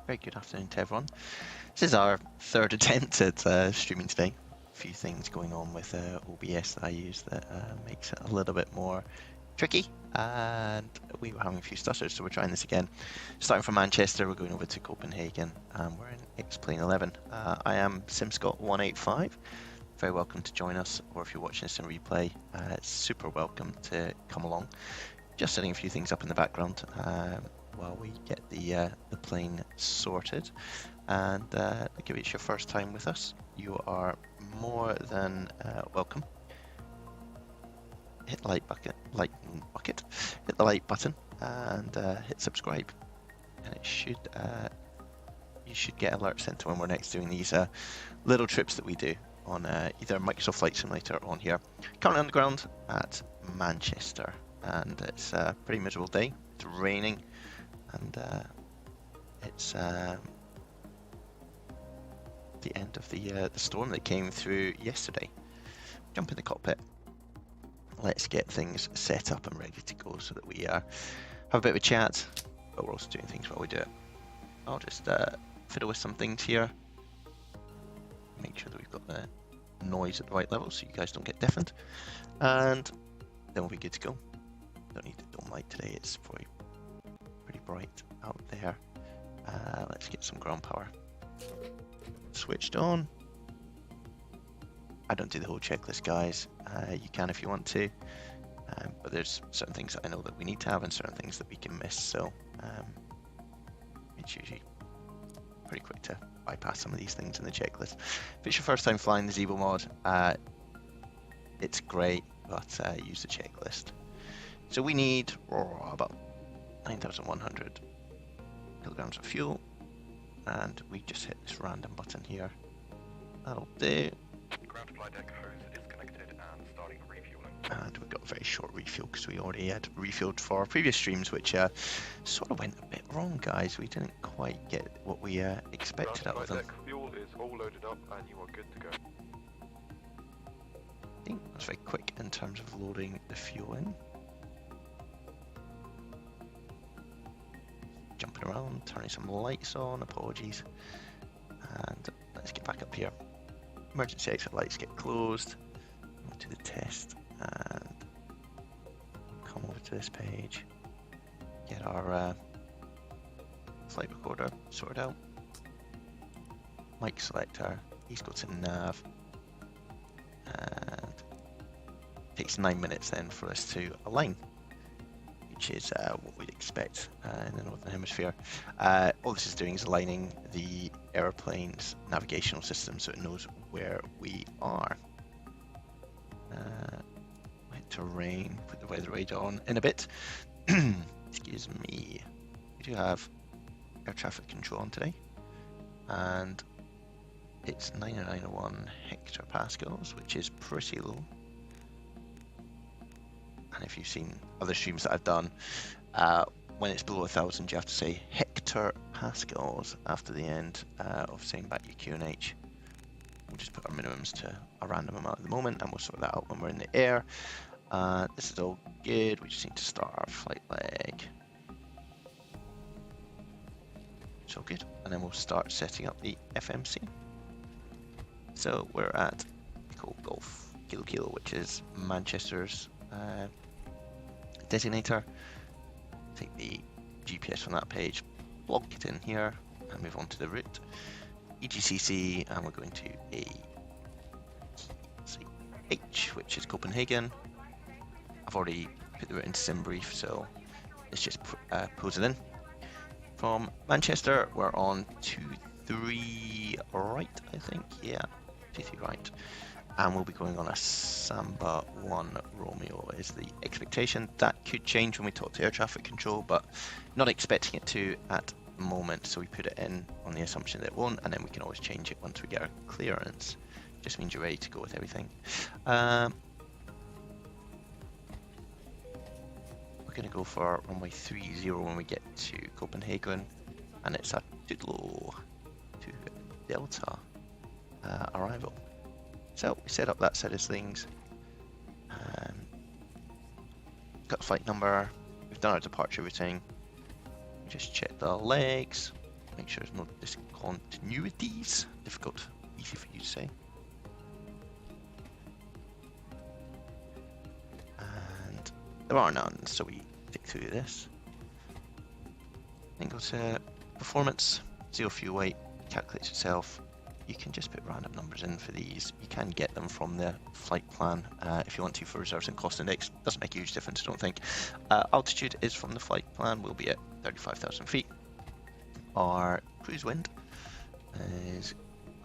Very good afternoon to everyone. This is our third attempt at streaming today. A few things going on with OBS that I use that makes it a little bit more tricky, and we were having a few stutters, so we're trying this again. Starting from Manchester, we're going over to Copenhagen, and we're in X-Plane 11. I am SimScott185. Very welcome to join us, or if you're watching this in replay, super welcome to come along. Just setting a few things up in the background while we get the plane sorted. And if it's your first time with us, you are more than welcome. Hit the like button, hit the like button, and hit subscribe. And it should you should get alerts sent to when we're next doing these little trips that we do on either Microsoft Flight Simulator or on here. Currently on the ground at Manchester, and it's a pretty miserable day. It's raining, and it's the end of the storm that came through yesterday. Jump in the cockpit. Let's get things set up and ready to go so that we have a bit of a chat, but we're also doing things while we do it. I'll just fiddle with some things here. Make sure that we've got the noise at the right level so you guys don't get deafened, and then we'll be good to go. Don't need the dome light today, it's probably pretty bright out there. Let's get some ground power switched on. I don't do the whole checklist, guys. You can if you want to, but there's certain things that I know that we need to have and certain things that we can miss, so it's usually pretty quick to bypass some of these things in the checklist. If it's your first time flying the Zibo-Mod, it's great, but use the checklist. So we need about 9,100 kilograms of fuel, and we just hit this random button here. That'll do. Ground flight deck hose is connected and starting refueling. And we've got a very short refuel because we already had refueled for our previous streams, which sort of went a bit wrong, guys. We didn't quite get what we expected out of them. Deck fuel is all loaded up and you are good to go. I think that's very quick in terms of loading the fuel in. Jumping around, turning some lights on, apologies. And let's get back up here. Emergency exit lights get closed. Go to the test and come over to this page. Get our flight recorder sorted out. Mic selector, he's got to nav. And it takes 9 minutes then for us to align, which is what we'd expect in the Northern Hemisphere. All this is doing is aligning the airplane's navigational system so it knows where we are. Hit terrain, put the weather radar on in a bit. Excuse me. We do have air traffic control on today, and it's 991 hectopascals, which is pretty low. And if you've seen other streams that I've done, when it's below 1,000, you have to say hectopascals after the end of saying back your QNH. We'll just put our minimums to a random amount at the moment, and we'll sort that out when we're in the air. This is all good. We just need to start our flight leg. It's all good, and then we'll start setting up the FMC. So we're at Echo Golf Kilo Kilo, which is Manchester's designator. Take the GPS from that page, plug it in here, and move on to the route. EGCC, and we're going to H, which is Copenhagen. I've already put the route into SimBrief, so let's just pose it in. From Manchester, we're on 23 right, I think. Yeah, 23 right. And we'll be going on a Samba 1 Romeo is the expectation. That could change when we talk to air traffic control, but not expecting it to at the moment. So we put it in on the assumption that it won't, and then we can always change it once we get our clearance. Just means you're ready to go with everything. We're going to go for runway 30 when we get to Copenhagen, and it's a Doodle to Delta arrival. So we set up that side of things. Got the flight number. We've done our departure routing. Just check the legs. make sure there's no discontinuities. Difficult, easy for you to say. And there are none, so we tick through this. Then go to performance, 0 fuel weight, calculates itself. You can just put random numbers in for these. You can get them from the flight plan if you want to for reserves and cost index. Doesn't make a huge difference, I don't think. Altitude is from the flight plan. We'll be at 35,000 feet. Our cruise wind is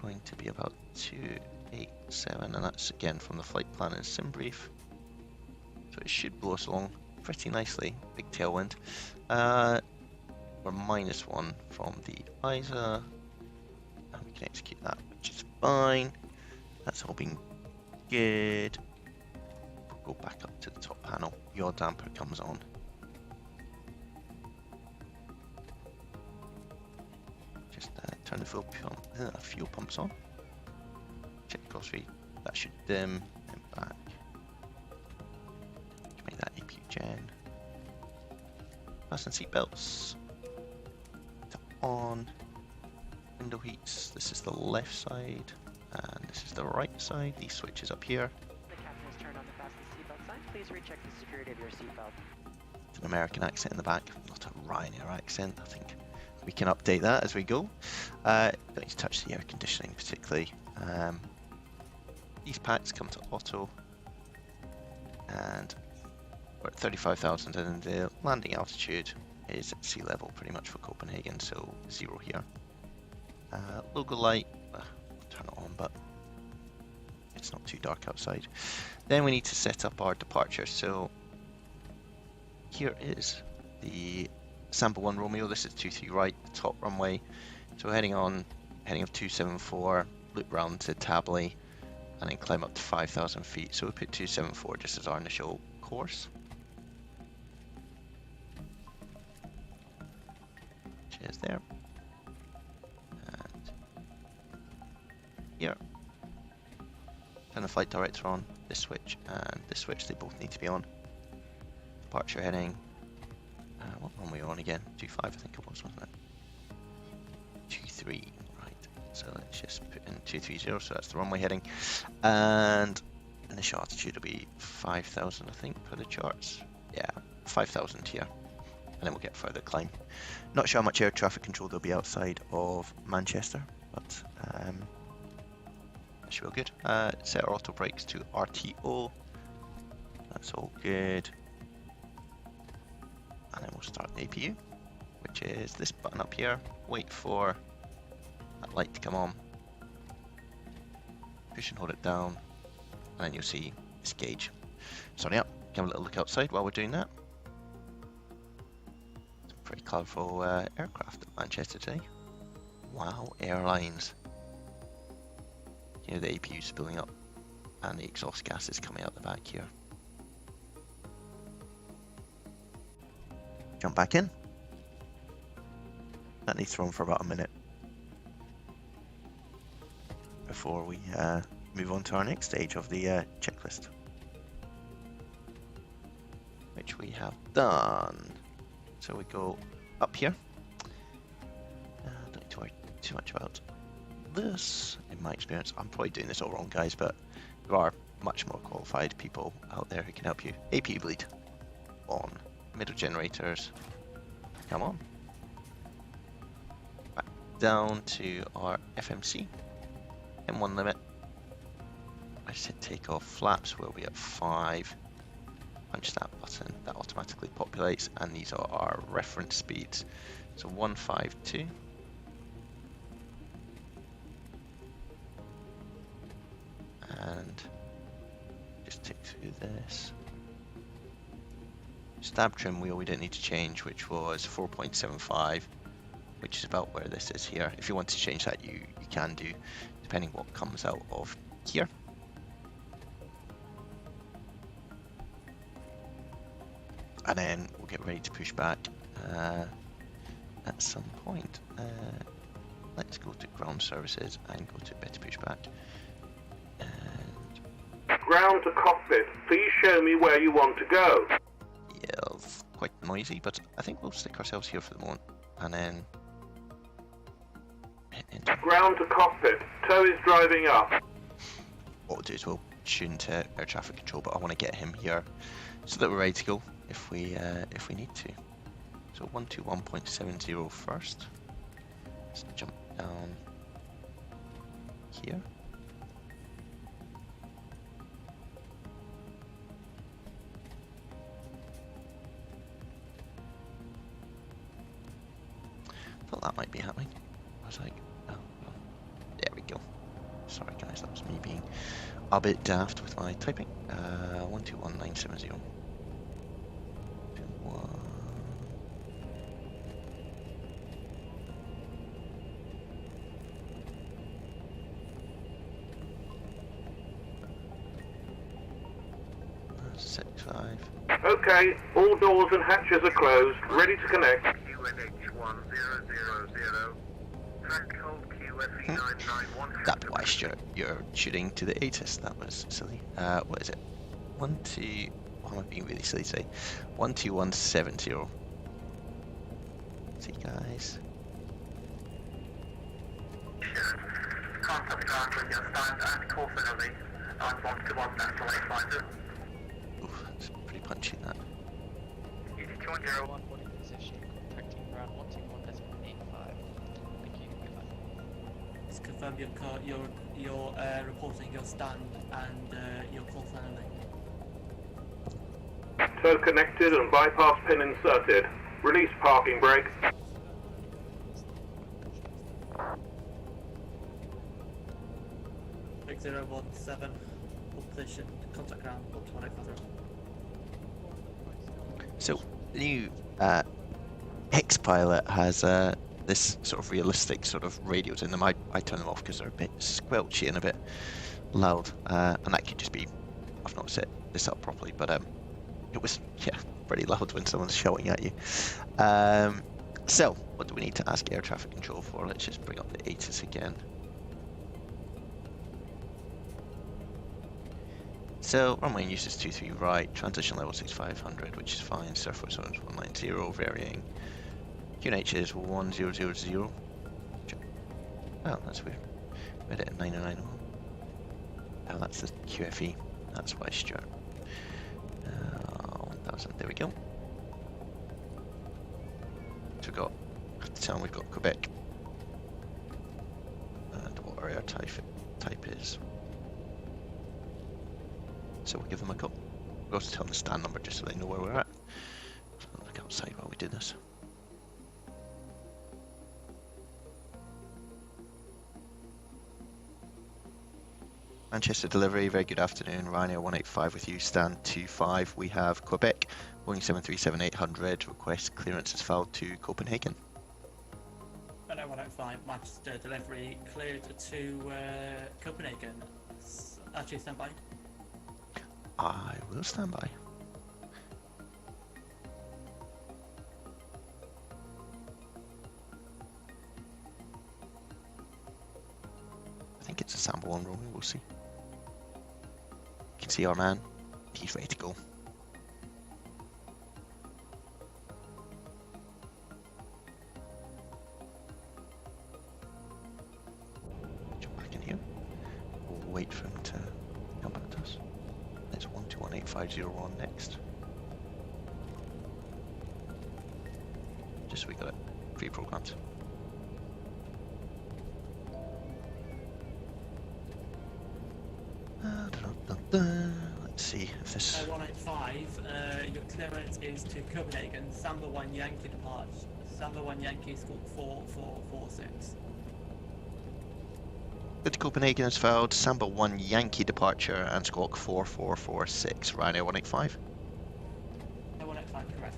going to be about 287, and that's again from the flight plan in sim brief. So it should blow us along pretty nicely. Big tailwind. We're -1 from the ISA. And we can execute that, which is fine. That's all been good. We'll go back up to the top panel. Yaw damper comes on. Just turn the fuel pumps on. Check cross feed. That should dim and back. Make that APU gen. Fasten seatbelts. On. Window heats. This is the left side, and this is the right side. These switches up here. The captain has turned on the fasten seatbelt sign. Please recheck the security of your seatbelt. It's an American accent in the back, not a Ryanair accent. I think we can update that as we go. Don't need to touch the air conditioning particularly. These packs come to auto, and we're at 35,000, and the landing altitude is at sea level pretty much for Copenhagen, so 0 here. Logo light, I'll turn it on, but it's not too dark outside. Then we need to set up our departure. So here is the Sample 1 Romeo. This is 23 right, the top runway. So heading of 274, loop round to Tabley, and then climb up to 5,000 feet. So we put 274 just as our initial course. Which is there. Here. Turn the flight director on, this switch and this switch, they both need to be on. Departure heading, what one were we on again? 25 I think it was, wasn't it? 23, right, so let's just put in 230, so that's the runway heading. And initial altitude will be 5,000 I think per the charts. Yeah, 5,000 here, and then we'll get further climb. Not sure how much air traffic control there'll be outside of Manchester, but real good. Set our auto brakes to RTO. That's all good. And then we'll start the APU, which is this button up here. Wait for that light to come on. Push and hold it down, and then you'll see this gauge. Starting up. Have a little look outside while we're doing that. Some pretty colourful aircraft at Manchester today. Wow, airlines. You know, the APU spilling up and the exhaust gases coming out the back here. Jump back in. That needs to run for about a minute before we move on to our next stage of the checklist, which we have done. So we go up here. Don't need to worry too much about this. In my experience, I'm probably doing this all wrong, guys, but there are much more qualified people out there who can help you. APU bleed on. Middle generators, come on. Back down to our FMC. M1 limit. I said take off flaps, we'll be at 5. Punch that button, that automatically populates, and these are our reference speeds. So 152. And just tick through this. Stab trim wheel we don't need to change, which was 4.75, which is about where this is here. If you want to change that, you can do, depending what comes out of here. And then we'll get ready to push back at some point. Let's go to ground services and go to better push back. Ground to cockpit, please show me where you want to go. Yeah, quite noisy, but I think we'll stick ourselves here for the moment, and then Enter. Ground to cockpit. Tow is driving up. What we'll do is we'll tune to air traffic control, but I want to get him here so that we're ready to go if we need to. So 121.70 first. Let's jump down here. Thought that might be happening. I was like, oh, well, there we go. Sorry guys, that was me being a bit daft with my typing. 121970. 21. That's 65. Okay, all doors and hatches are closed. Ready to connect. That'd be why you're shooting to the ATIS. That was silly. What is it? 12. What am I being really silly today? 12170. See guys. Contact ground with your stand and call finally. 9121 Oof, it's pretty punchy that. Zero 1 boarding position, contacting ground 121.85. Thank you, goodbye. Just confirm you're reporting your stand and your call finally. Tow connected and bypass pin inserted. Release parking brake. 6017, position, contact ground 121.85. So the new X-Pilot has this sort of realistic sort of radios in them. I turn them off because they're a bit squelchy and a bit loud, and that could just be I've not set this up properly, but it was pretty loud when someone's shouting at you. So what do we need to ask air traffic control for? Let's just bring up the ATIS again. So runway uses 23 right, transition level 6500, which is fine. Surface zones 190, varying. QNH is 1000. Oh, that's weird. Read it at 990. Oh, that's the QFE. That's why, Stuart. 1000. There we go. So we've got. I have to tell them we've got Quebec. And what our air type is. So we'll give them a call. We'll also tell them the stand number just so they know where we're at. So I'll look outside while we do this. Manchester delivery, very good afternoon. Ryanair 185 with you, stand 25. We have Quebec, Boeing 737-800, request clearance is filed to Copenhagen. Ryanair 185, Manchester delivery cleared to Copenhagen. Actually, stand by. I will stand by. I think it's a sample one rolling, we'll see. You can see our man, he's ready to go. Jump back in here. We'll wait for him to come back to us. It's 121850 next. Just so we got it pre-programmed. Let's see if this. 185, your clearance is to Copenhagen, Samba 1 Yankee departure. Samba 1 Yankee Squawk 4446. Good to Copenhagen has filed Samba 1 Yankee departure and squawk 4446. Ryanair 185. 185, correct.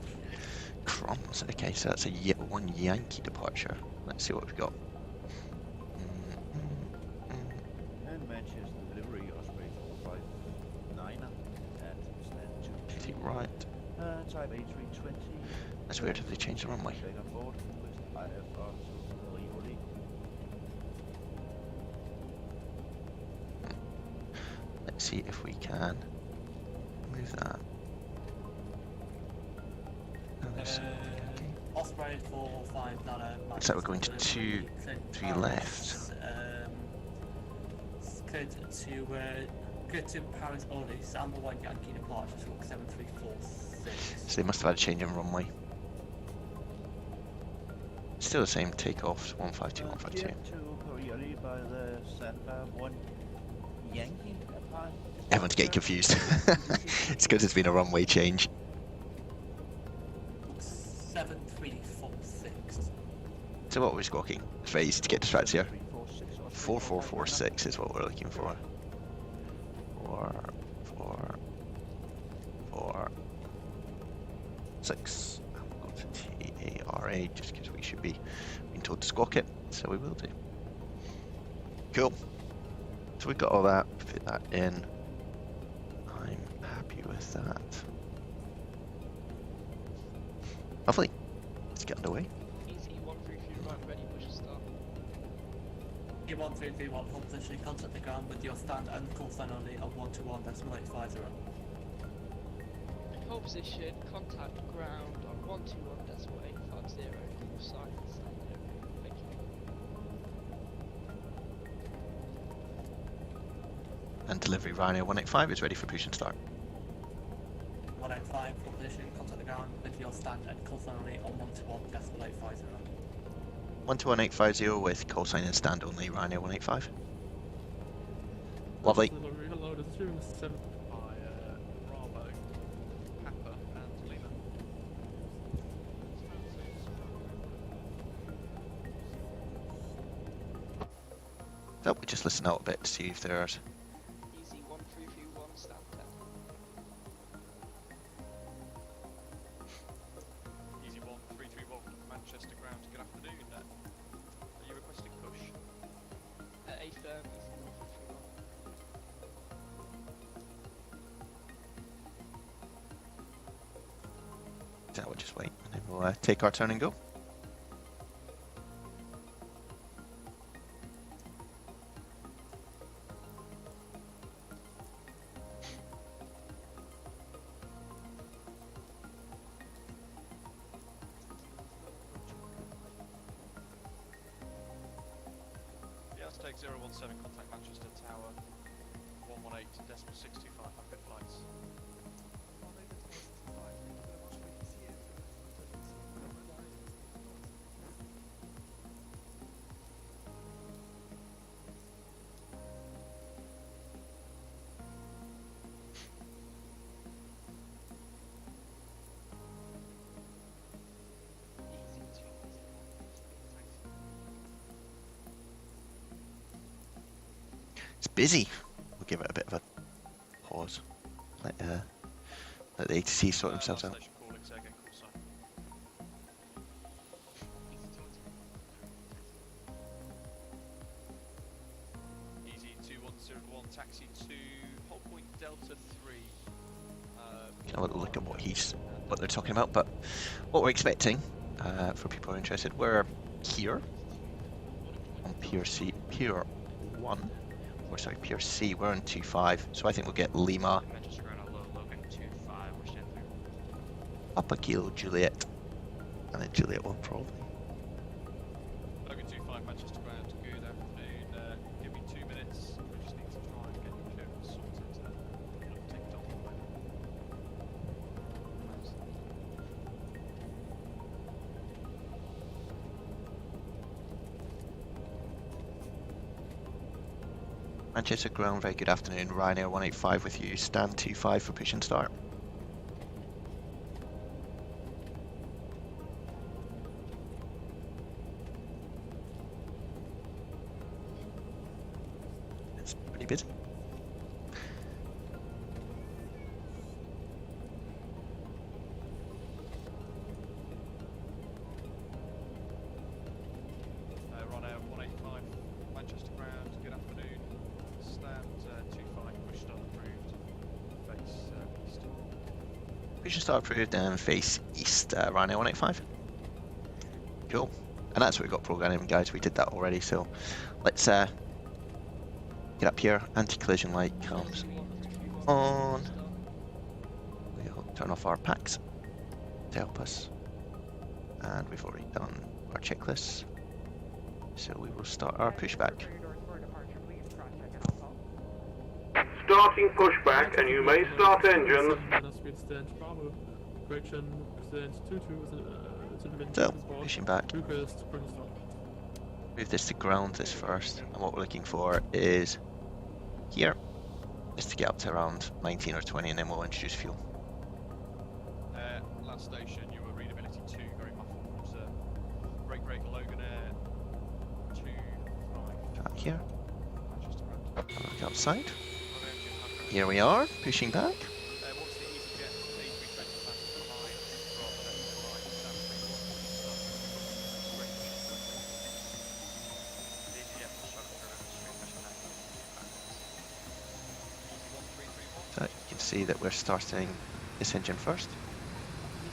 Crumbs. Okay, so that's a 1 Yankee departure. Let's see what we've got. And Manchester delivery, Osprey 459 at stand 2. Right. Type A320. That's weird if they changed the runway. Back on board with IFR to Rivoli. Let's see if we can move that. No, there's- okay. Osprey 4-5 Nano. Looks like we're going to 2, 3 left. Clear to Paris only. Samba 1 Yankee departure. Squawk 7346. So they must have had a change in runway. Still the same takeoffs, 152, 152. Jet to Korea by the Samba 1 Yankee apart. Everyone's getting confused. It's because it's been a runway change. 7346. So what are we squawking? It's very easy to get distracted here. 4446 is what we're looking for. 446. And we'll go to TARA just because we should be being told to squawk it, so we will do. Cool. So we've got all that, fit that in. I'm happy with that. Lovely. Let's get underway. Easy 1331 ready, push start. E1331 hold position, contact the ground with your stand and call sign only of 121.850. Hold position, contact ground on 121.850, call sign and stand okay. Thank you. And delivery Ryanair 185 is ready for push and start. 185 hold position, contact the ground with your stand and call sign only on 121.850. 121.850 with call sign and stand only Ryanair 185. Lovely. Hello, this is room 7 by Bravo, Papa and Lima. So we just listen out a bit to see if there's Easy 1331 stand 10. Easy 1331 Manchester ground. Good afternoon. Are you requesting push? A firm, easy 1331. so we'll just wait and then we'll take our turn and go. Yes, take 017, contact Manchester Tower 118.625, have good flights. Easy 210. It's busy. We'll give it a bit of a pause. Let the ATC sort themselves out. Station calling, say again, call sign. Easy 2101, taxi to hold point Delta 3. Can have a look at what they're talking about, but what we're expecting, for people who are interested, we're here on Pier 1. Or sorry, Pier C, we're on 25, so I think we'll get Lima, Manchester ground on Logan 25, we're standing through. Papa Kilo, Juliet, and then Juliet 1 probably. Logan 25, Manchester ground, good afternoon. Give me 2 minutes. We just need to try and get the clearance sorted. Take it off. Manchester ground, very good afternoon. Ryanair 185 with you. Stand 25 for push and start. It's pretty busy. Ryanair 185, Manchester ground, good afternoon. Stand 25, push start approved. Face east. Push and start approved and face east, Ryanair 185. Cool. And that's what we've got programming, guys. We did that already, so let's get up here. Anti-collision light comes on. We'll turn off our packs to help us And we've already done our checklists. So we will start our pushback. Starting pushback, and you may start engines. So, pushing back. Move this to ground this first, and what we're looking for is here, is to get up to around 19 or 20, and then we'll introduce fuel. Last station, you were readability 2, very muffled. Break, Logan Air 2-5. Back here, Manchester Grand. have a look outside. Front engine, 100. Here we are, pushing back. What's the EasyJet A320 class behind from left to right, stand 3-1, EasyJet will shut through and street mission backwards. Easy 1331. So you can see that we're starting this engine first.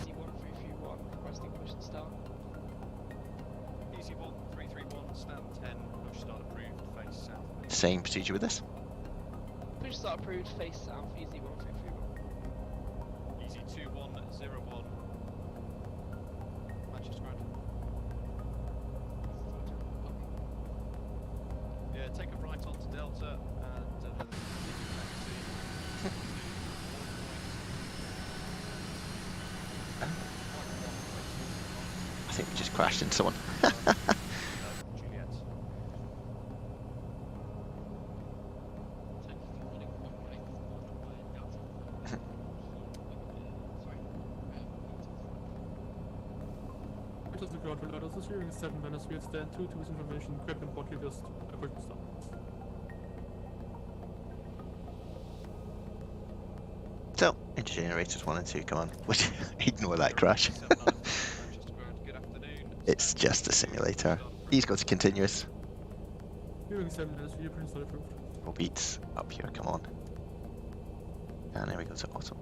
Easy 1331, requesting push and start. Easy 1331, stand 10, push start approved, face south. Same procedure with this. Push start approved, face south, easy 1331. Easy 2101, Manchester Grand. Yeah, take a right onto Delta and I think we just crashed into someone. Juliet. Just the ground roll out of the steering is 7 minutes, we'll stand 2 to information, grab and bot just a quick stop. So, engine generators 1 and 2, come on. Ignore that crash. Good afternoon. It's just a simulator. These go to continuous. Viewing 7 minutes, view print not approved. All beats up here, come on. And then we go to auto.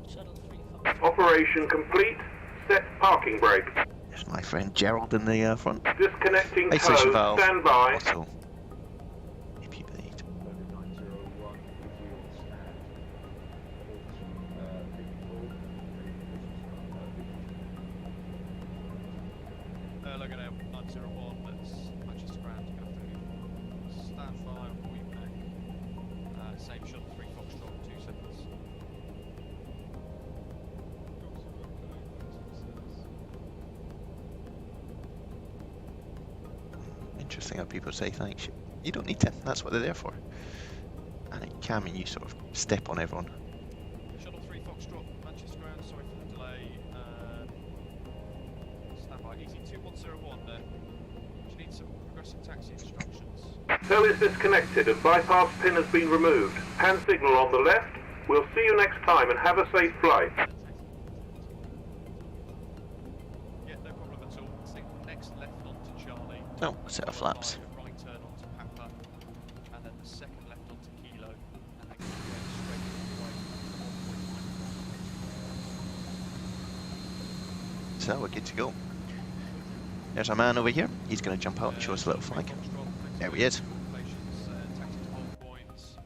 Shuttle 35. Operation complete. Set parking brake. There's my friend Gerald in the front. Disconnecting Isolation code. valve. Stand by. Auto. If you believe. Logan Air 901, that's Manchester Grand, good afternoon. Stand by on Copenhagen. Same shuttle 3 Foxtrot, 2 seconds. Interesting how people say thanks. You don't need to. That's what they're there for. And it can mean you sort of step on everyone. Shuttle 3 Foxtrot, Manchester Grand, sorry for the delay. Stand by, easy 2101 there. Do you need some progressive taxi instructions? Tow is disconnected and bypass pin has been removed. Hand signal on the left. We'll see you next time and have a safe flight. Yeah, no problem at all. Stick next left onto Charlie. Oh, set of flaps. Followed by a right turn onto Papa, and then the second left onto Kilo, and then go straight all the way. So we're good to go. There's our man over here. He's going to jump out and show us a little flag. There he is. Taxi to hold points.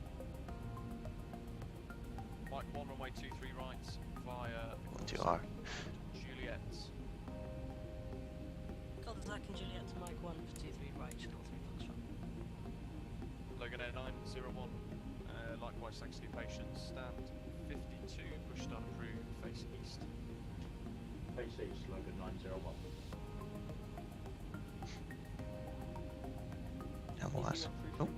Mike 1, runway 23 right, via Into our Juliet. Contact and Juliet to Mike 1 for 23 right, shuttle 3 Foxtrot. Logan Air 901, likewise thanks to your patience. Stand 52, push start approved, face east. Face east, Logan 901. and we'll ask. Oh,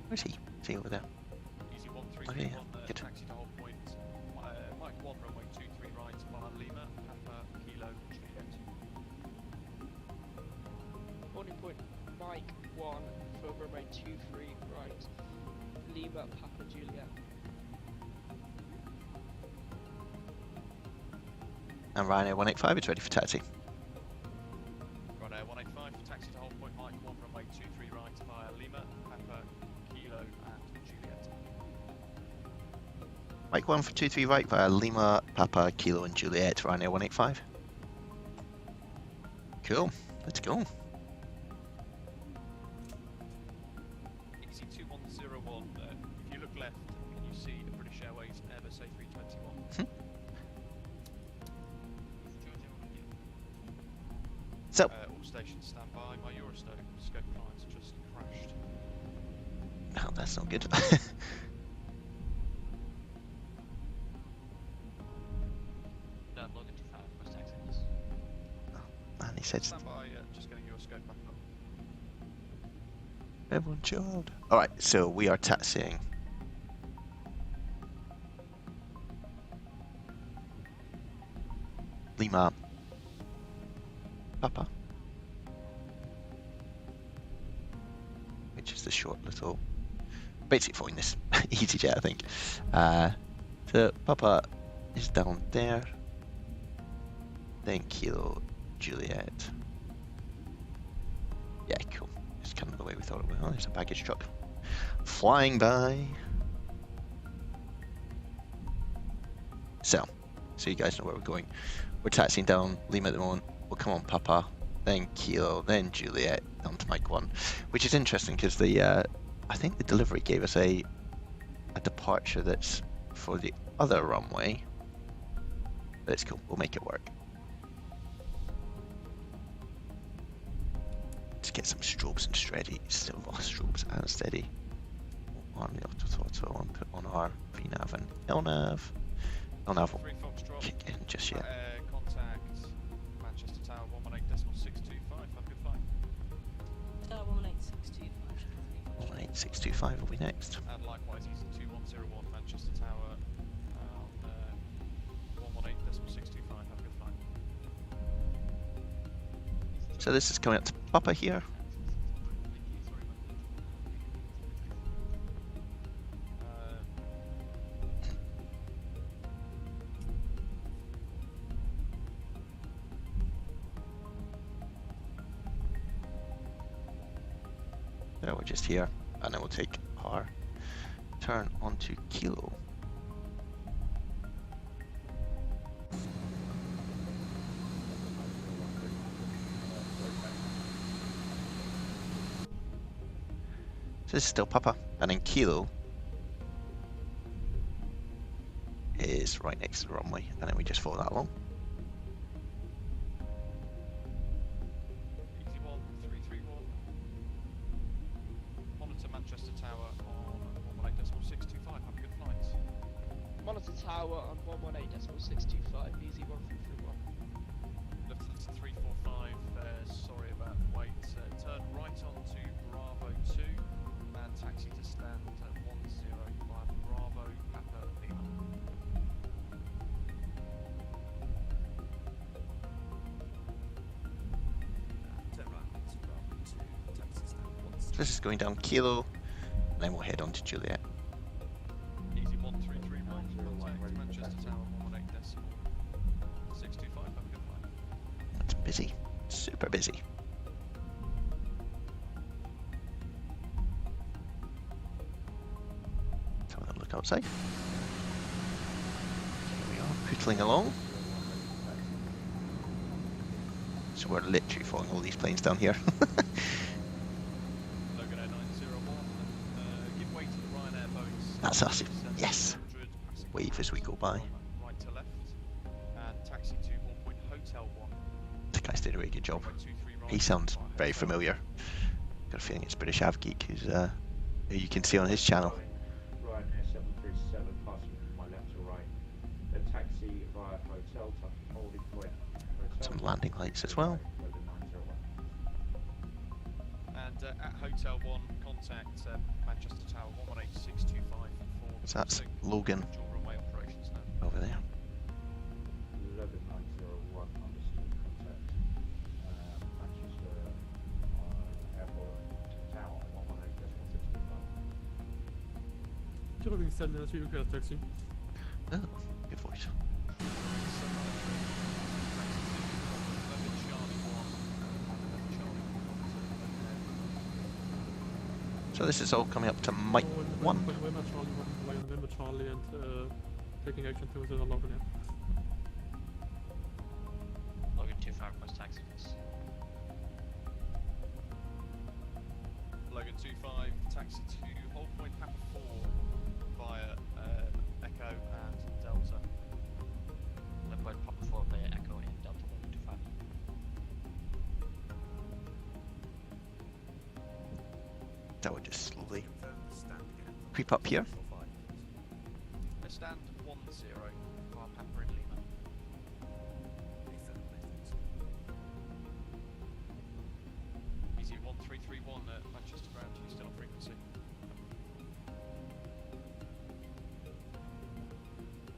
where's he? Is he over there? Easy 1331, Okay, good. taxi to hold point. Mike 1, runway 23 right, via Lima, Papa, Kilo, Juliet. Boarding point, Mike 1 for runway 23 right, Lima, Papa, Juliet. And Ryanair 185 is ready for taxi. Ryanair 185 for taxi to hold point, Mike 1, runway 23 right, via Lima, Papa, Kilo, and Juliet. Mike 1 for 23 right via Lima, Papa, Kilo and Juliet, Ryanair 185. Cool, let's go. Easy 2101, if you look left, can you see the British Airways Airbus A321? So, All stations stand by. My Euroscope clients just crashed. oh, that's not good. Logan 25, request access. And he said, Stand by, just getting Euroscope back up. everyone chilled. Alright, so we are taxiing. Lima. Papa. Which is the short little, basically following this EasyJet, I think. So Papa is down there. Then Kilo Juliet. Yeah, cool. It's kind of the way we thought it would. Oh, there's a baggage truck flying by. So you guys know where we're going. We're taxiing down Lima at the moment. We'll come on Papa, then Kilo, then Juliet, down to Mike 1. Which is interesting because the I think the delivery gave us a departure that's for the other runway. But it's cool, we'll make it work. Let's get some strobes and steady, strobes and steady. On the autothrottle and put on our VNAV and LNAV. LNAV will kick in just yet. Contact Manchester Tower 118.625. Have a good flight. Tower 18625. 18625 will be next. And likewise, easy 2101 Manchester Tower on 118.625. Have a good flight. So this is coming up to Papa here. There, we're just here, and then we'll take our turn onto Kilo. So this is still Papa, and then Kilo is right next to the runway, and then we just follow that along. Easy 1331. Monitor Manchester Tower on 118.625. Have a good flight. Monitor Tower on 118.625, easy 1331. Lufthansa 345, sorry about the wait. Turn right onto Bravo 2 and taxi to stand at 105 Bravo Papa Lima. Turn right onto Bravo 2, taxi stand 1. So this is going down Kilo, and then we'll head on to Juliet. Easy 1331, contact Manchester Tower 118.625. Have a good flight. It's busy, super busy. So we'll look outside. Here we are, pootling along. So we're literally following all these planes down here. Logan Air 901, give way to the Ryanair Boeing. That's us, yes. Wave as we go by. Right to left, and taxi to 1 Point Hotel 1. The guy's doing a really good job. He sounds very familiar. Got a feeling it's British Avgeek, who you can see on his channel. Right, Air 737, passing from my left to right. Then taxi via hotel, touching holding point. Some landing lights as well. And at Hotel 1, contact Manchester Tower 118.625 for So that's Logan dual runway operations now. over there. 11901, understood, contact Manchester Airport Tower 118.625. Kilo being 7 minutes, we request taxi. Oh, good voice. So this is all coming up to Mike 1. November Charlie 1, November Charlie, and taking action to the Logan Air. Logan 25, request taxi, please. Logan 25, taxi to Hold Point Papa 4 via Echo and Delta. Hold Point Papa 4 via Echo and Delta Logan 25. That would just slowly creep up here. Stand 10, Papa in Lima. Easy 1331 at Manchester ground, you still on frequency.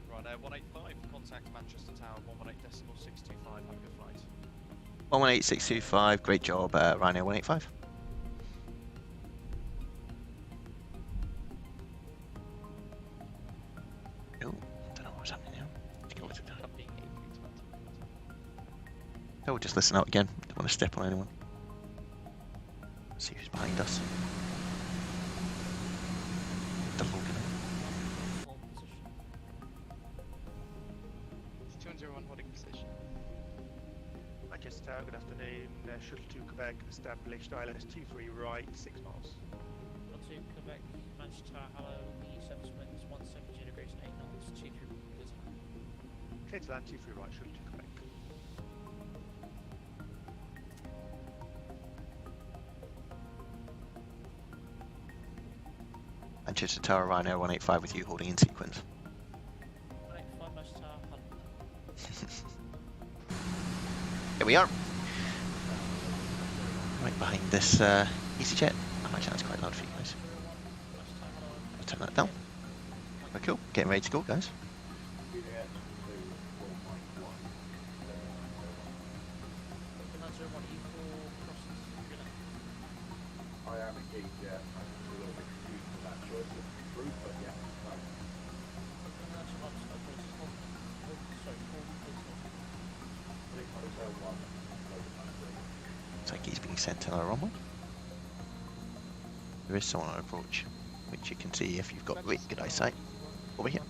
Right, 185, contact Manchester Tower, 118.625, have a good flight. 118625, great job, Ryanair 185. Oh, don't know what's happening now. Let's go with it. Oh, we'll just listen out again. Don't want to step on anyone. See who's behind us. The Logan. It's 201 holding position. Manchester Tower, good afternoon. Shuttle to Quebec, established ILS 23 right, 6 miles. Shuttle to Quebec, Manchester Tower, hello. The surface wind is 170 degrees and 8 knots, 23 please. Clear to land 23 right, shuttle to Quebec. Manchester Tower, Ryanair 185 with you holding in sequence. 185 Manchester Tower, hello. Here we are. Right behind this EasyJet. I imagine that's quite loud for you guys. I'll turn that down. Very cool. Getting ready to go, guys. I am indeed, yeah. I'm a little bit confused with that choice of route, but yeah, right. Looks like he's being sent to our runway. There is someone on approach, which you can see if you've got really good eyesight. Over here.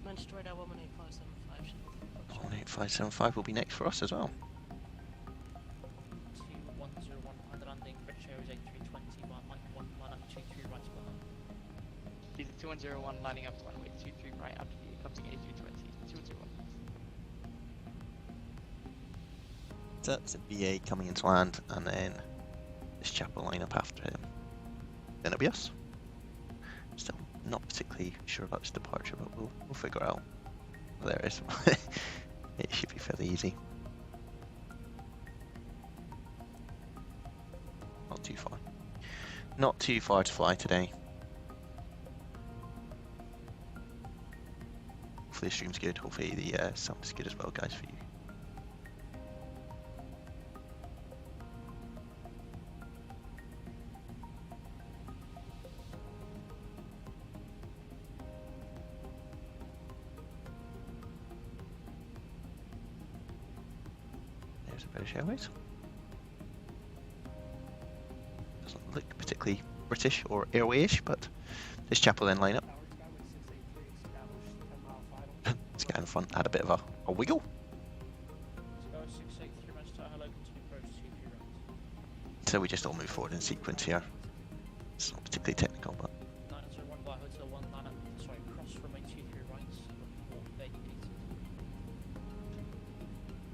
Manchester Radar 118.575 shuttle. 18575 will be next for us as well. 2101 behind the landing, British Airways A320, Mike 1, line up 23 right behind. He's 2101 lining up to runway 23 right after the incoming A320. 2101. So it's a BA coming into land, and then this chap will line up after him. Then it'll be us. Still not particularly sure about his departure, but we'll figure out. Well, there it is. It should be fairly easy. Not too far. Not too far to fly today. Hopefully the stream's good. Hopefully the sound's good as well, guys, for you. There's a British Airways. Doesn't look particularly British or Airwayish, but this chap will then line up. Let's get in front, add a bit of a wiggle. So we just all move forward in sequence here. It's not particularly technical, but 901 by Hotel 1, line up, sorry, cross from a 23 right, there you need.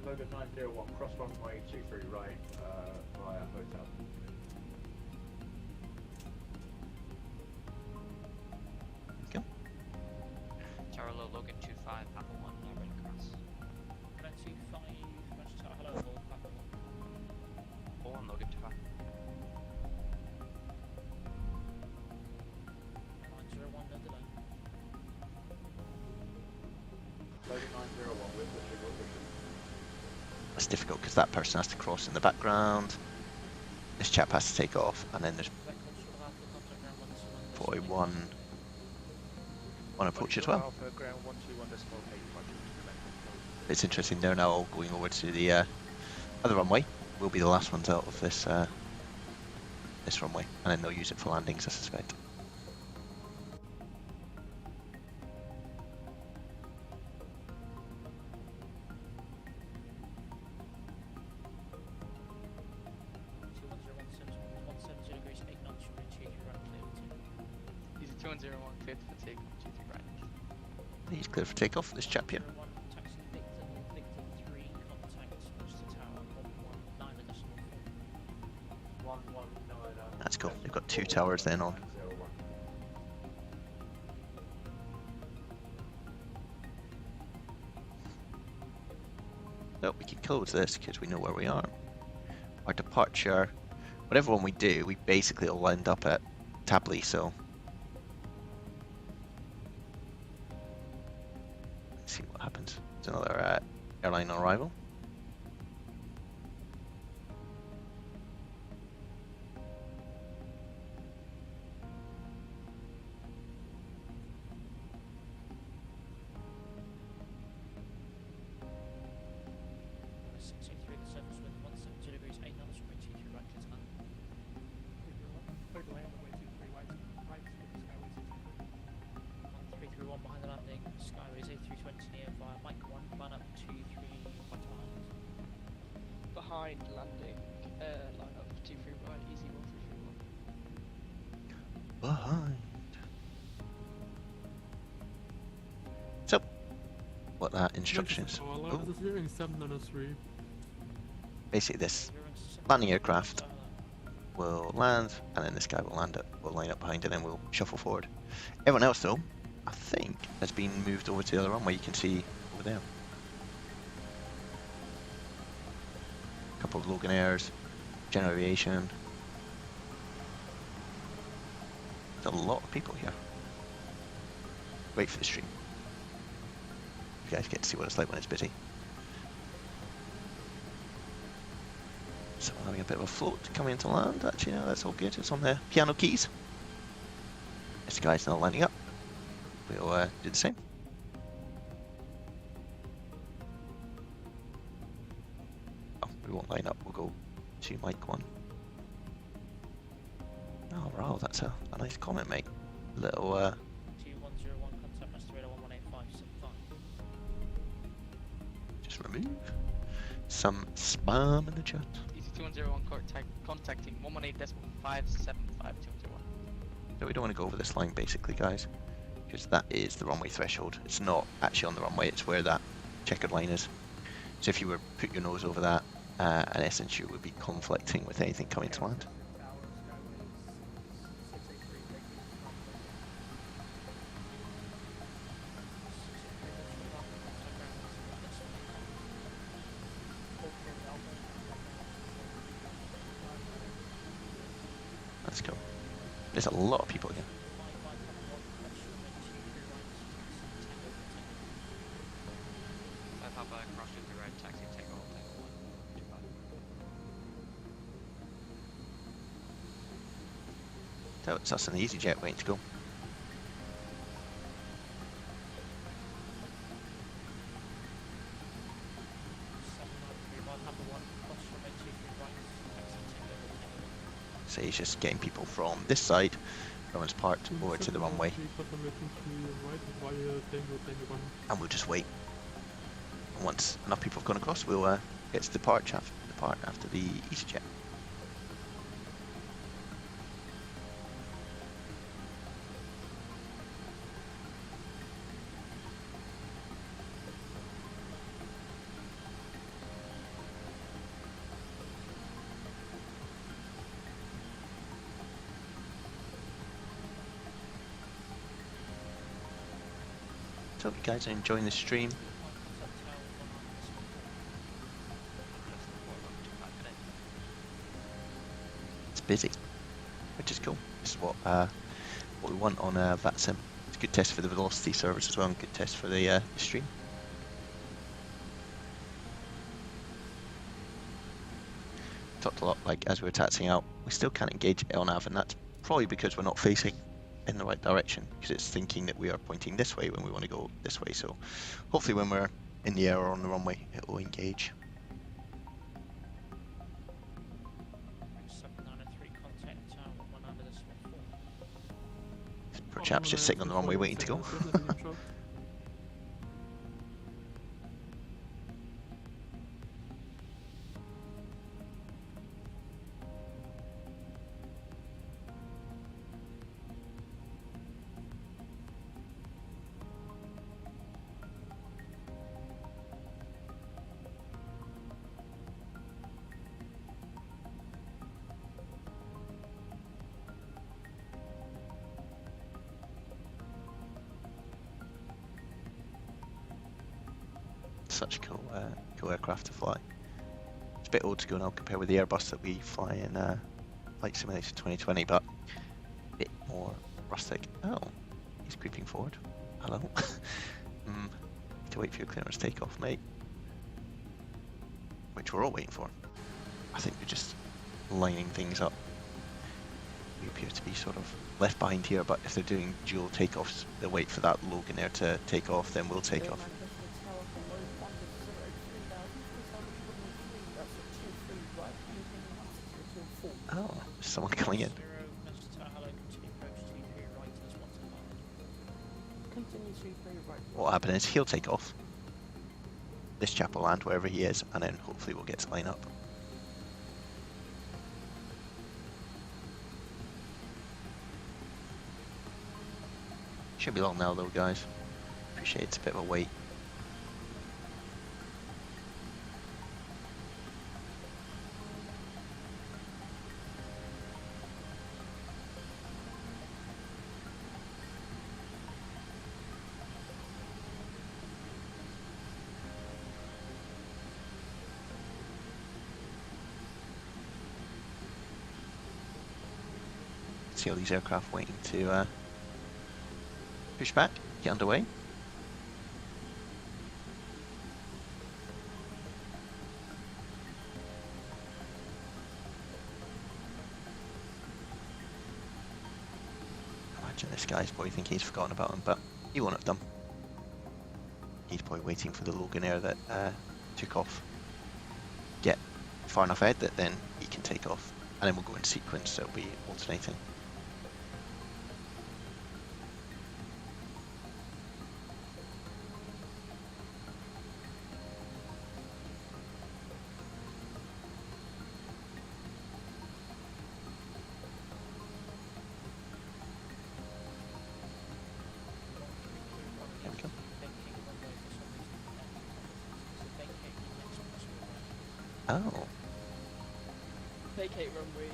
Logan 901, cross runway 23 right, via hotel. go. Tower low, Logan 25, Papa 1, now ready to cross. 925, Manchester Tower, hello, all, Papa 1. 4 on Logan 25. 901, no delay. Logan 901, with pushing, with pushing. That's difficult because that person has to cross in the background. This chap has to take off, and then there's probably one approach as well. Alpha, ground 121.85. It's interesting, they're now all going over to the other runway. We'll be the last ones out of this this runway, and then they'll use it for landings, I suspect. 2101 cleared for take on 23 right. He's clear for takeoff. This chap here. 01 taxi Victor, Victor 3, contact Manchester Tower 119.4. That's cool. They've got 2 towers then on. So we can close this because we know where we are. Our departure, whatever one we do, we basically all end up at Tabley, so let's see what happens. It's another airline on arrival. Behind landing, line up 23 right, easy 1331. Behind. So, what that instruction is. Oh. This is hearing 703. Basically, this landing aircraft will land, and then this guy will land it. We'll line up behind it, and then we'll shuffle forward. Everyone else, though, I think, has been moved over to the other runway. You can see over there. Couple of Logan Airs, General Aviation. There's a lot of people here. Wait for the stream. You guys get to see what it's like when it's busy. So we're having a bit of a float coming into land. Actually, no, that's all good. It's on the piano keys. This guy's now lining up. We'll do the same. We won't line up, we'll go to mic 1. Oh, wow, that's a nice comment, mate. Little, 2101, contact Master Radar 118575. just remove some spam in the chat. Easy 2101 contacting 118.575 So we don't want to go over this line, basically, guys, because that is the runway threshold. It's not actually on the runway, it's where that checkered line is. So if you were to put your nose over that, in essence, you would be conflicting with anything coming to land. Let's go. There's a lot of people here. So it's us and the EasyJet waiting to go. So he's just getting people from this side, everyone's parked, over to the runway. And we'll just wait. And once enough people have gone across, we'll get to depart after the EasyJet. Hope you guys are enjoying the stream. It's busy, which is cool. This is what we want on Vatsim. It's a good test for the velocity service as well, and good test for the stream. Talked a lot, like as we were taxiing out, we still can't engage LNAV, and that's probably because we're not facing in the right direction, because it's thinking that we are pointing this way when we want to go this way. So hopefully when we're in the air or on the runway, it will engage. Poor chap's just sitting on the runway waiting to go. such a cool aircraft to fly. It's a bit old school now compared with the Airbus that we fly in Flight Simulator 2020, but a bit more rustic. Oh, he's creeping forward. Hello. To wait for your clearance takeoff, mate. Which we're all waiting for. I think we're just lining things up. We appear to be sort of left behind here, but if they're doing dual takeoffs, they'll wait for that Logan Air to take off, then we'll take off. Oh, there's someone coming in. What'll happen is he'll take off. This chap will land wherever he is, and then hopefully we'll get to line up. Should be long now though, guys. Appreciate it's a bit of a wait. See all these aircraft waiting to push back, get underway. Imagine this guy's probably thinking he's forgotten about him, but he won't have done. He's probably waiting for the Logan Air that took off. Get far enough ahead that then he can take off. And then we'll go in sequence, so it'll be alternating. Oh. Vacate runway.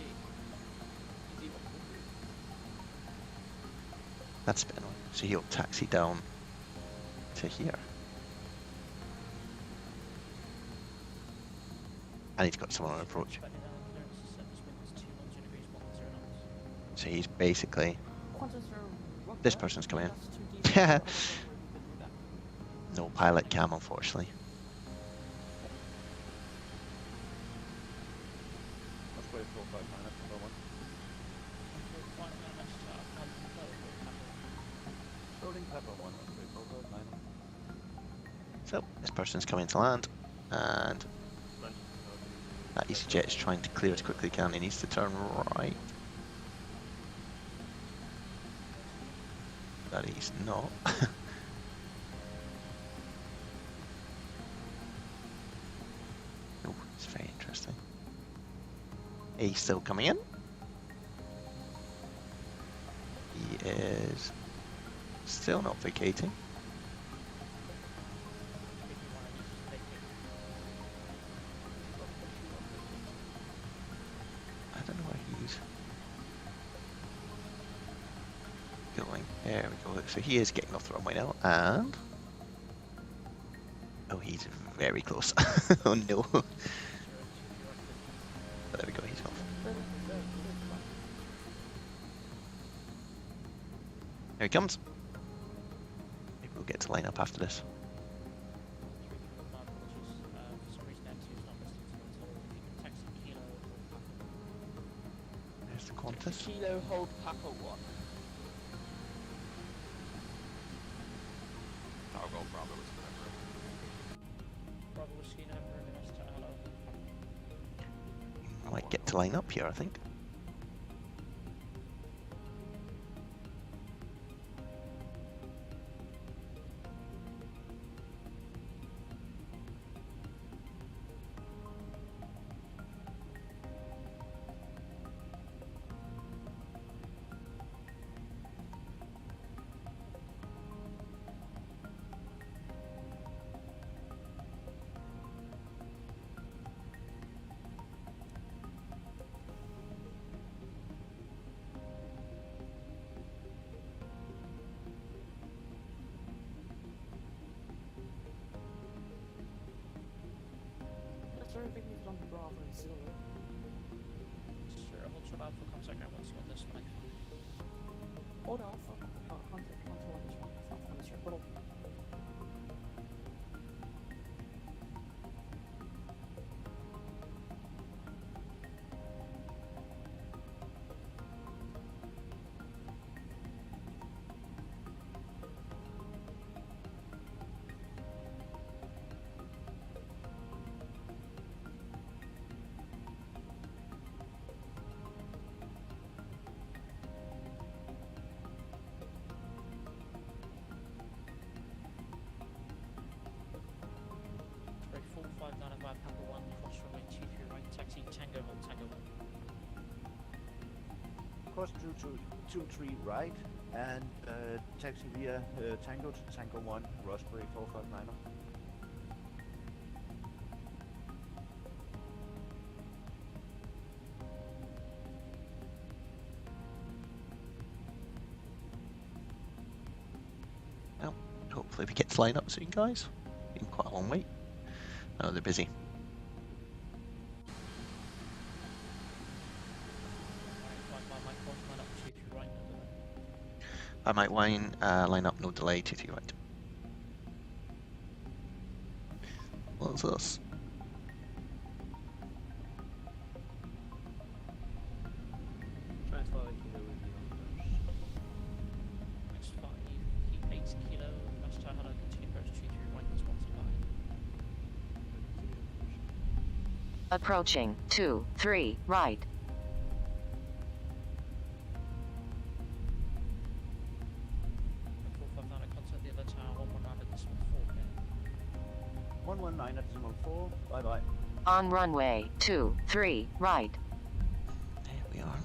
That's a bit annoying. So he'll taxi down to here. And he's got someone on approach. So he's basically... This person's coming in. No pilot cam, unfortunately. So, this person's coming to land, and that EasyJet is trying to clear as quickly as he can. He needs to turn right. But he's not. Oh, it's very interesting. He's still coming in. He is still not vacating. I don't know where he's going. There we go. So he is getting off the runway now, and oh, he's very close. Oh no. But there we go, he's off. Here he comes. Maybe we'll get to line up after this. There's the Qantas. Kilo hold Papa 1. I'll go Bravo with Bravo Whiskey November, Mr. Hello. Might get to line up here, I think. there anything you can on Bravo and Zero? Sure, hold short Alpha, contact ground 1 this way. Hold Alpha, contact 1 this one, South Hemisphere, little. Papa 1, cross runway 23 right, taxi Tango hold Tango 1. Cross 23 right and taxi via Tango to Tango 1, Raspberry 459. Well, hopefully we get to line up soon, guys. Been quite a long wait. Oh, they're busy. I might line up, no delay, 23 right. What's this? Transfer kilo next 5, keep 8 kilo, Master Hello, continue approach 23 right, responsive line. Approaching 23 right. 119 at decimal 4, bye bye. On runway 23 right. There we are.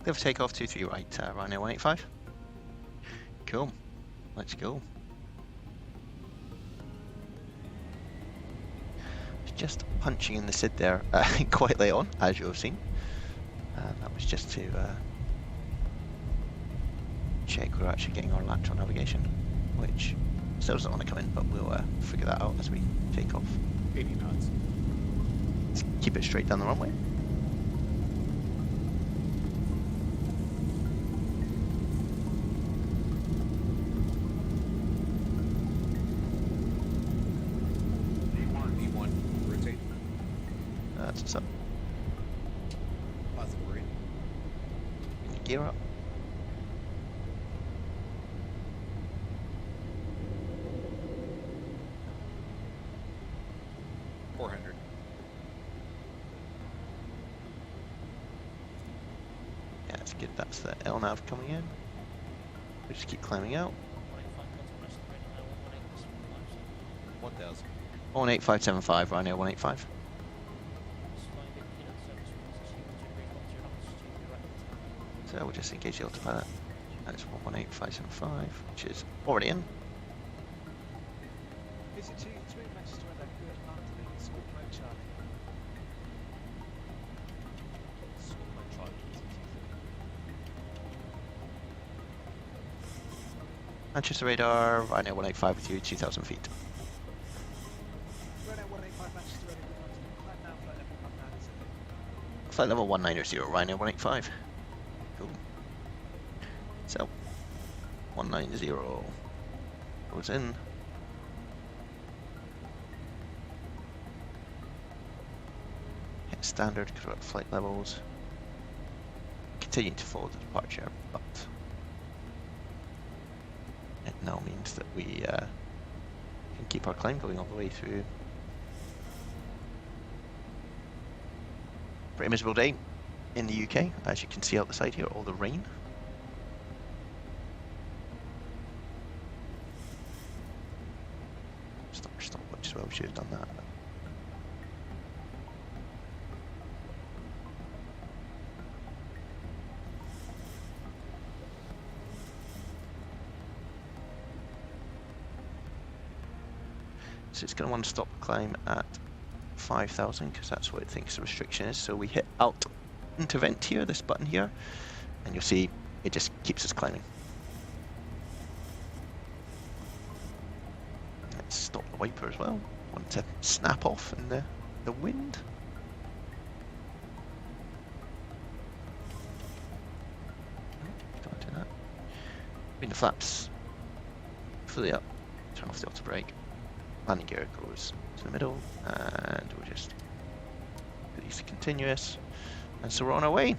Clear for takeoff, 23 right, Rhino 185. Cool, let's go. Just punching in the SID there quite late on, as you have seen. That was just to check we're actually getting our lateral navigation, which still doesn't want to come in, but we'll figure that out as we take off. 80 knots. Let's keep it straight down the runway. That's what's up. Positive rate. Gear up. Yeah, it's good. That's the LNAV coming in. We just keep climbing out. 1000. 18575, Rhino 185. So we'll just engage the autopilot. That's 18575, which is already in. Is it 2-3 Manchester and a good afternoon, School Mode Charlie? School Mode Charlie. Manchester radar, Rhino 185 with you, 2000 feet. Rhino 185 Manchester, ready, good afternoon. Climb now, flight level, come down, is it? Flight level 190, Rhino 185. Cool. So, 190 goes in. Hit standard correct flight levels. Continue to follow the departure, but it now means that we can keep our climb going all the way through. Pretty miserable day in the UK, as you can see out the side here, all the rain. well. We should have done that. So it's going to want to stop the climb at 5,000 because that's what it thinks the restriction is. So we hit Alt Intervent here, this button here, and you'll see it just keeps us climbing. Let's stop the wiper as well. Want to snap off in the wind. Don't do that. Bring the flaps fully up. Turn off the auto brake. Landing gear goes to the middle, and we'll just release the continuous, and so we're on our way.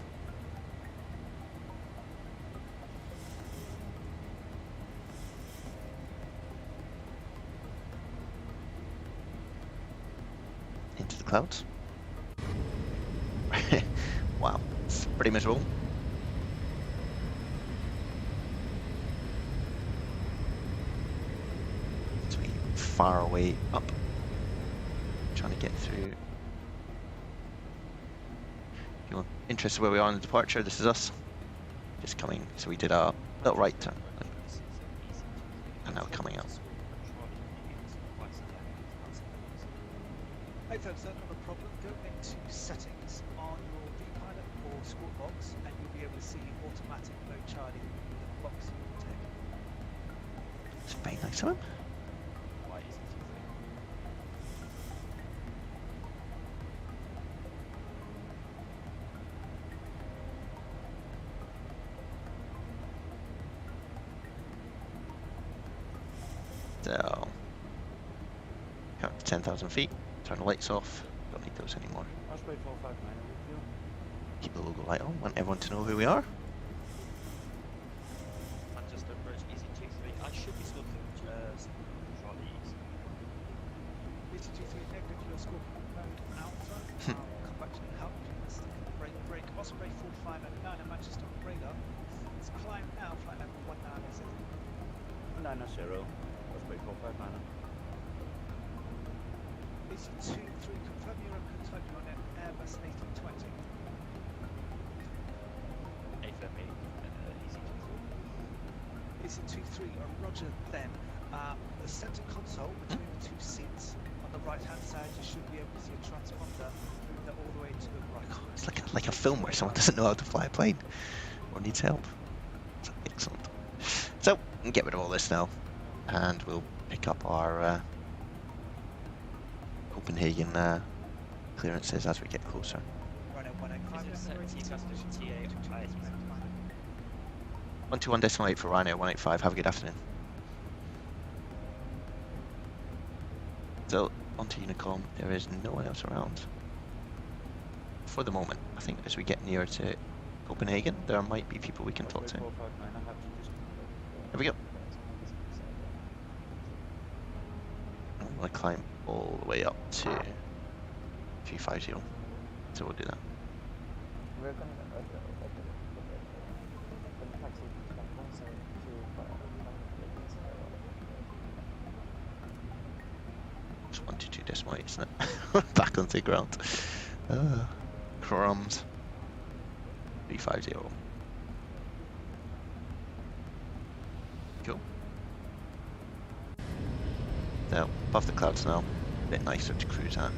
Into the clouds. Wow, it's pretty miserable. Far away up, trying to get through. If you're interested where we are in the departure, this is us just coming. So we did a little right turn and now coming out. Hey folks, not a problem. Go into settings on your V-Pilot or Squawk box and you'll be able to see automatic mode charting in the box you will take. It's very nice of him. So, count to 10,000 feet, turn the lights off, don't need those anymore. Osprey 459 with you. Keep the logo light on, want everyone to know who we are. I'm just approach EC23. I should be scoring just shortly east. EC23 negative, your score mode alpha. Come back to help. Let's look at the brake. Osprey 459 at Manchester radar. It's climb now, flight level 190. 990. Osprey 459. EC23, confirm you're on an Airbus A320. A-Fmc, EC23. EC23, roger then. The centre console between the two seats on the right hand side, you should be able to see a transponder moving that all the way to the right. It's like a film where someone doesn't know how to fly a plane or needs help. It's excellent. So, we can get rid of all this now, and we'll pick up our Copenhagen clearances as we get closer. Right at 185. 121.8 for Ryanair 185. Have a good afternoon. So, onto Unicom. There is no one else around for the moment. I think as we get near to Copenhagen, there might be people we can talk to. There we go. I'm going to climb all the way up to 350, so we'll do that. We're going to taxi It's 122.8, isn't it? Back onto the ground. Crumbs. 350. Cool. So, above the clouds now. A bit nicer to cruise at.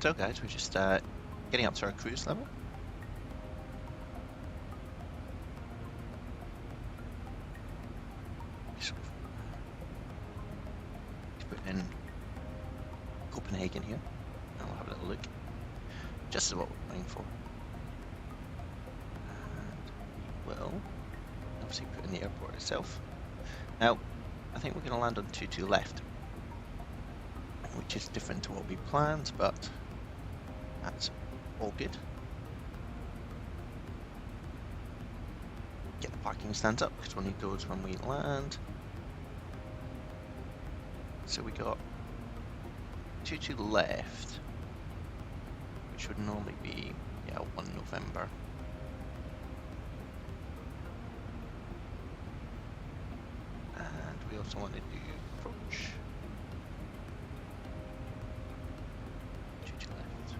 So guys, we're just getting up to our cruise level. Sort of put in Copenhagen here, and we'll have a little look. Just as what we're going for. And we'll obviously put in the airport itself. Now, I think we're going to land on 22 left, which is different to what we planned, but that's all good. Get the parking stands up, because we'll need those when we land. So we got 22 left, which would normally be, yeah, 1 November. And we also want to do approach. 22 left.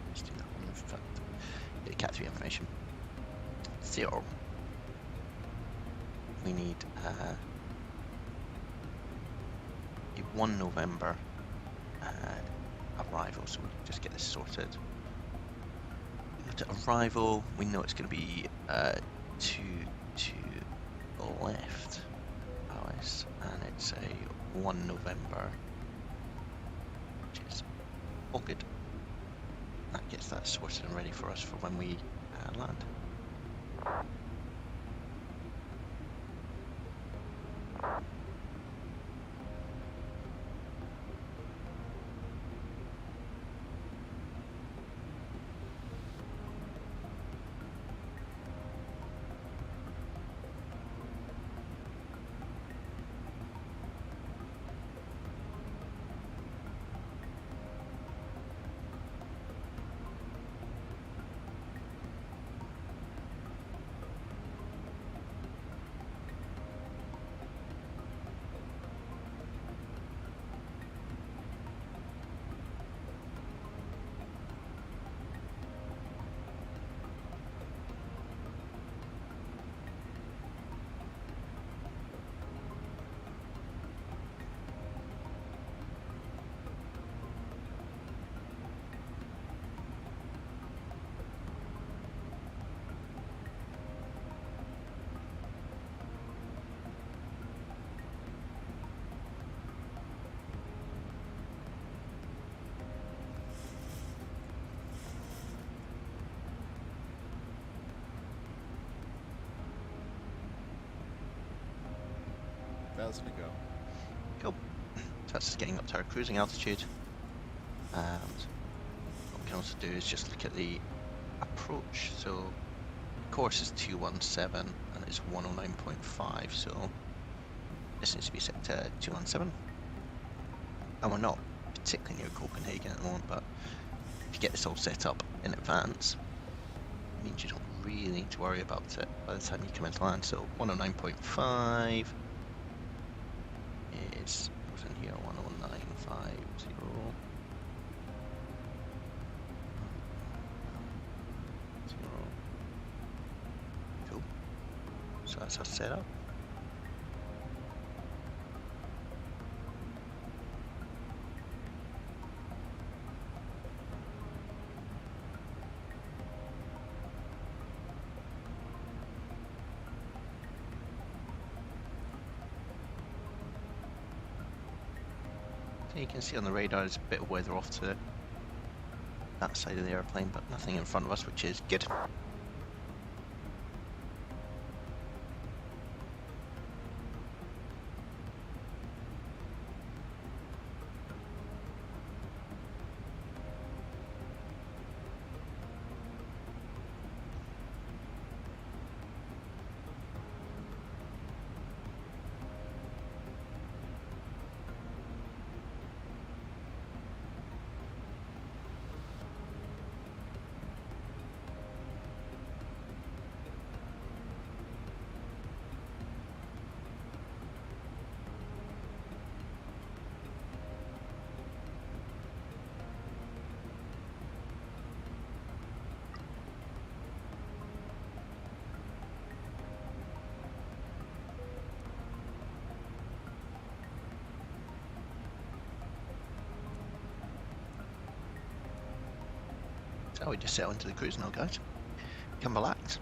Let's do that one in front. Get the Cat 3 information. 0. We need a 1 November arrival, so we'll just get this sorted. To arrival, we know it's going to be 2 to left hours, and it's a 1 November, which is all good. That gets that sorted and ready for us for when we land. To go. Cool. So that's just getting up to our cruising altitude. And what we can also do is just look at the approach. So course is 217 and it's 109.5, so this needs to be set to 217. And we're not particularly near Copenhagen at the moment, but if you get this all set up in advance, it means you don't really need to worry about it by the time you come into land. So 109.5 is, what's in here, 10950. Cool. So that's our setup. You can see on the radar there's a bit of weather off to that side of the airplane, but nothing in front of us, which is good. Shall we just settle into the cruise now, guys? Come relax.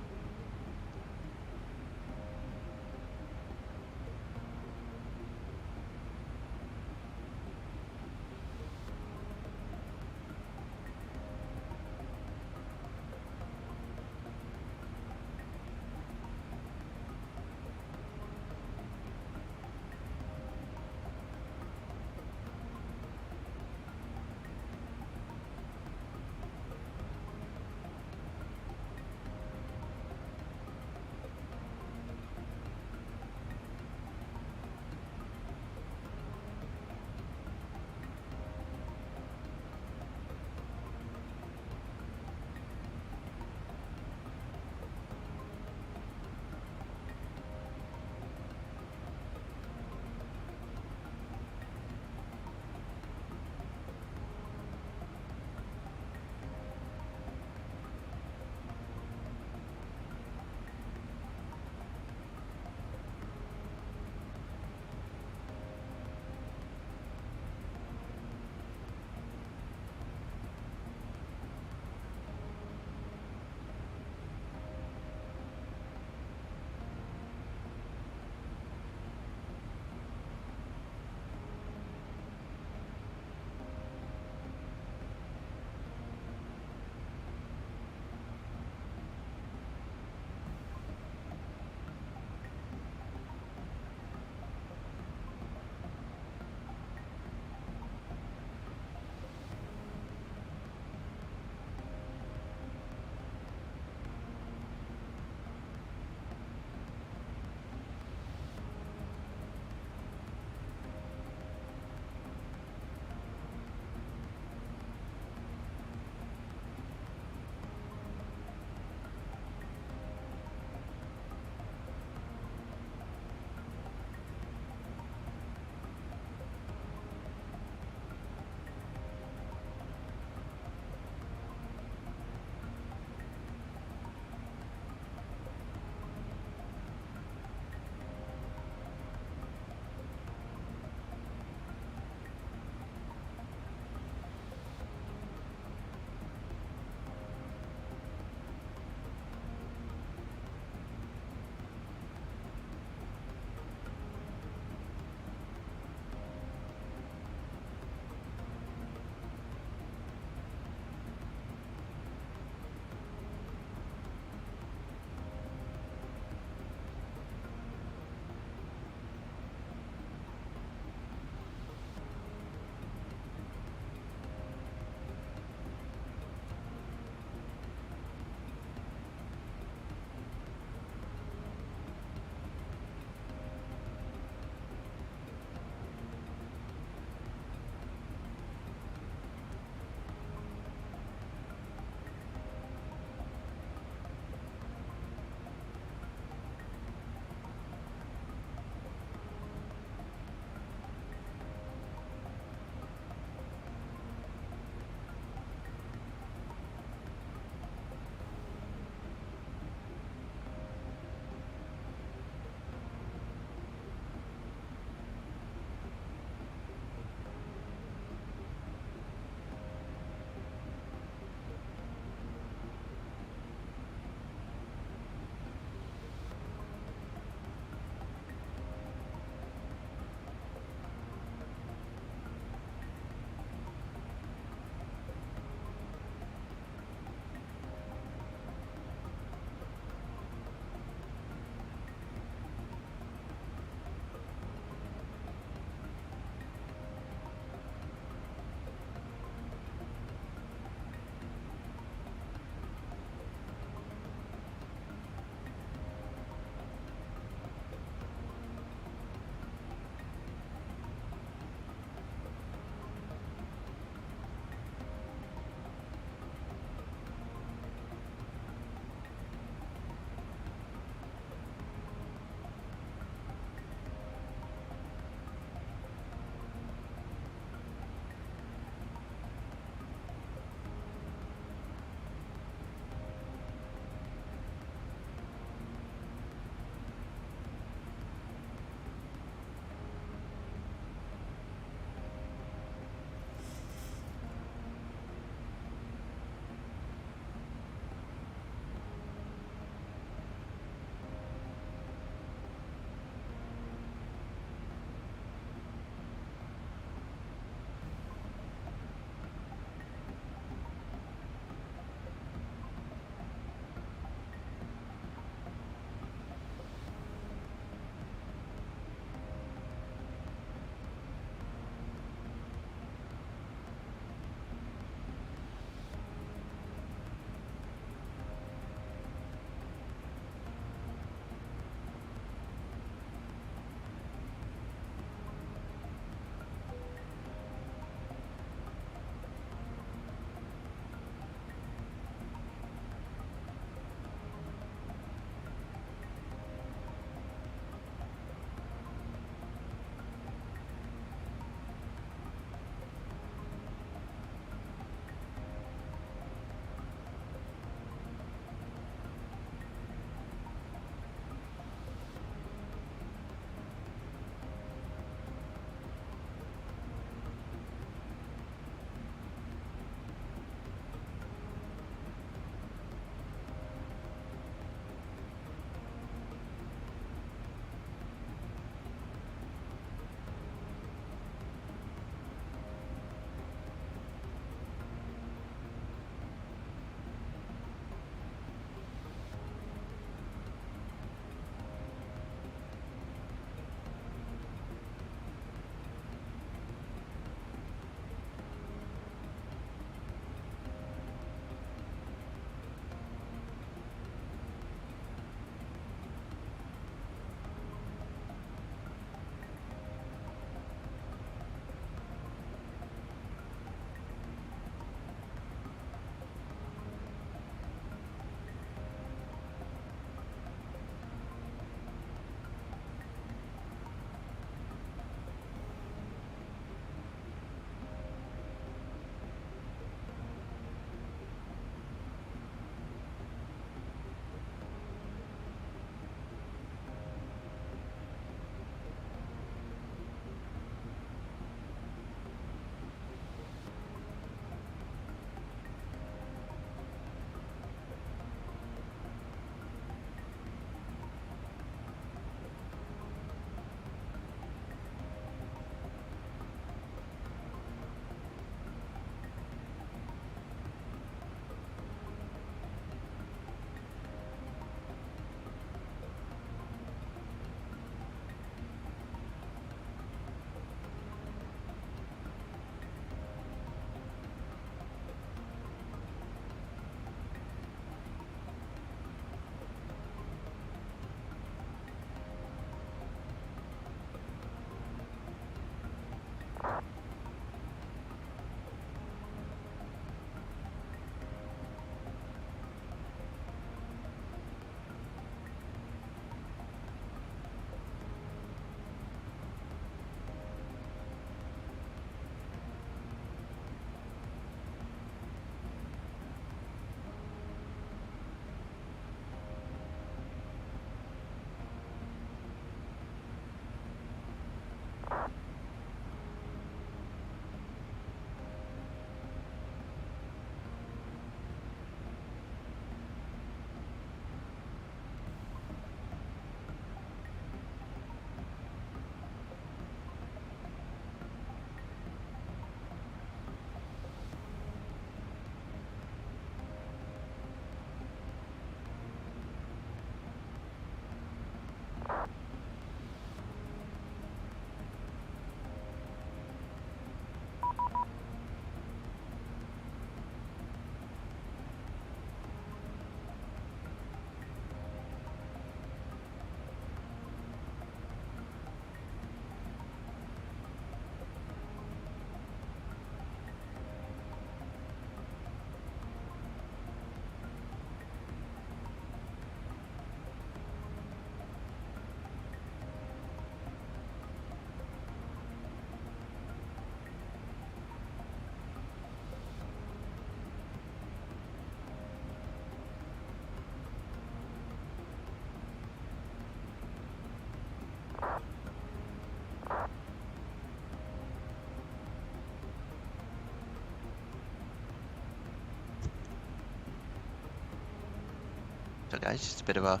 So guys, just a bit of a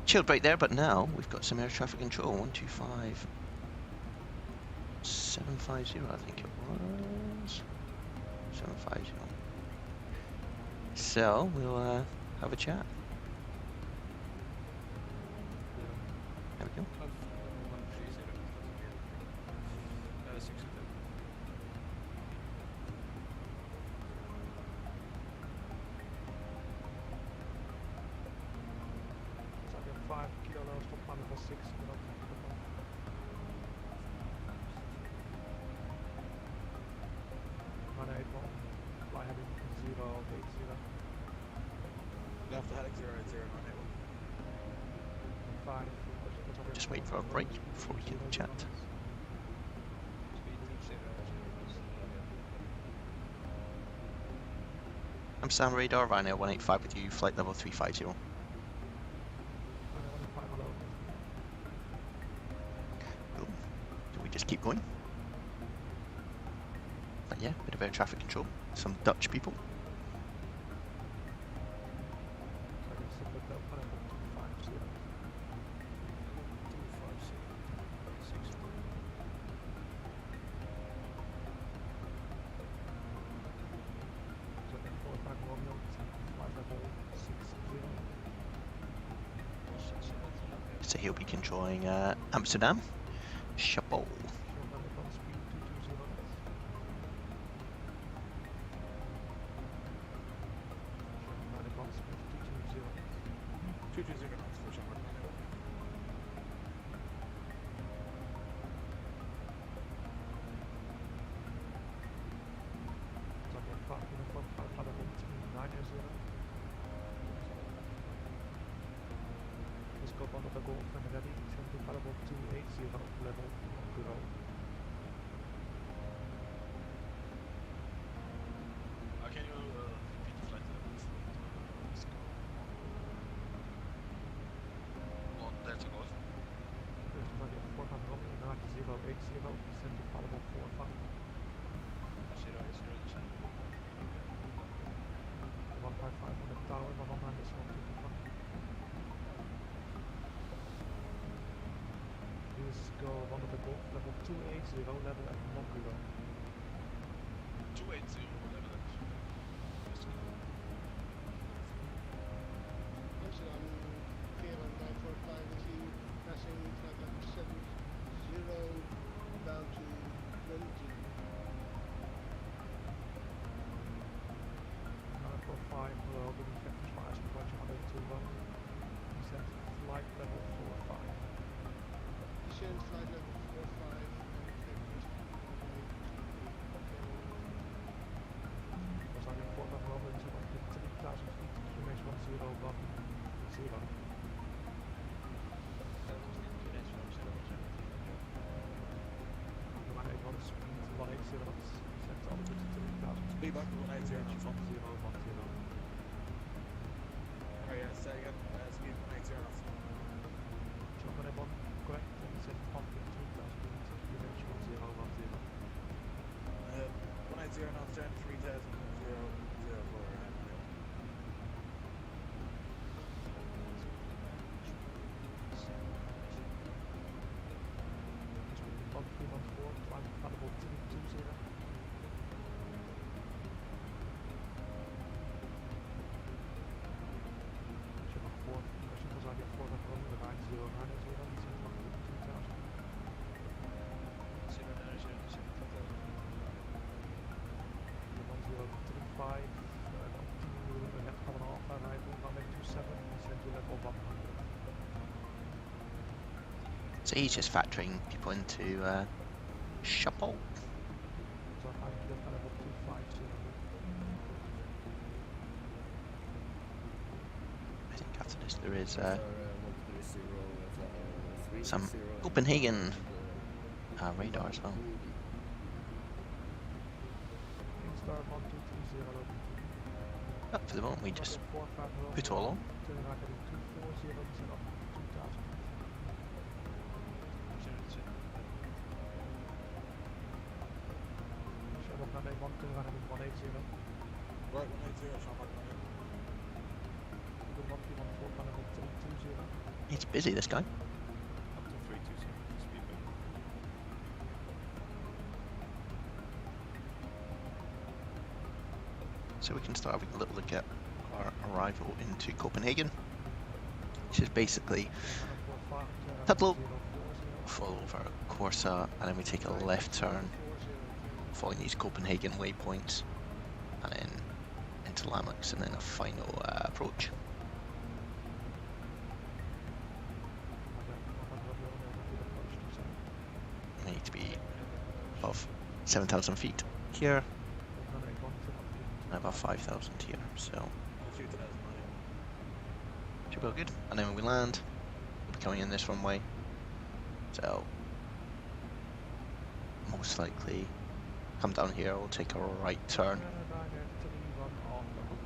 chill break there, but now we've got some air traffic control. 125 750, I think it was. 750. So we'll have a chat. There we go. Just wait for a break before we can chat. I'm Sam Radar, Ryanair 185 with you, flight level 350. Cool. Do we just keep going? But yeah, bit of air traffic control. Some Dutch people. So he'll be controlling Amsterdam. Chapeau. Go one of the golf level 280 level at Montreal. 280 level at Amsterdam, Kieran 945 with you, passing flight level 70 bound to 20. 945, hello, good effective fires, approaching 121. Descent flight level 45. Descent flight level 45 Was on your port of Rome into 3,000 feet, QMH 10110. Speed 180 knots, descent altitude 3,000 feet. Speed back to 180 knots, 1010. Oh yeah, say again, speed 180 knots. Jump on M1, correct, and descent altitude 3,000 feet, QMH 1010. 180 knots, turn 3,000, 004. So he's just factoring people into Chapeau. I think after this there is some Copenhagen radar as well. But for the moment we just put all on. Right, 180, Sean, 180. He's busy, this guy. Up to 327 speedway. So we can start having a little look at our arrival into Copenhagen, which is basically Tudlow, follow over Corsa, and then we take a left turn following these Copenhagen waypoints, and then into Lamux, and then a final approach. We need to be above 7,000 feet here, and above 5,000 here, so should be all good. And then when we land, we'll be coming in this runway, so most likely come down here, we'll take a right turn.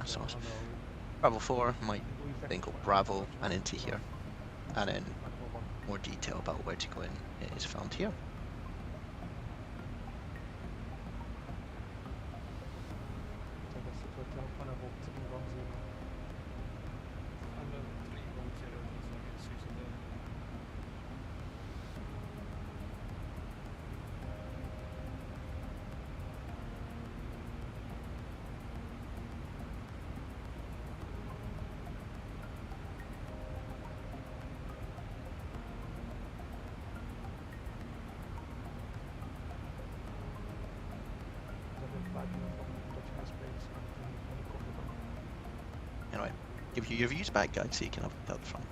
So Bravo 4 might then go Bravo and into here, and then more detail about where to go in is found here. Anyway, give you your views back, guys, so you can have it out front.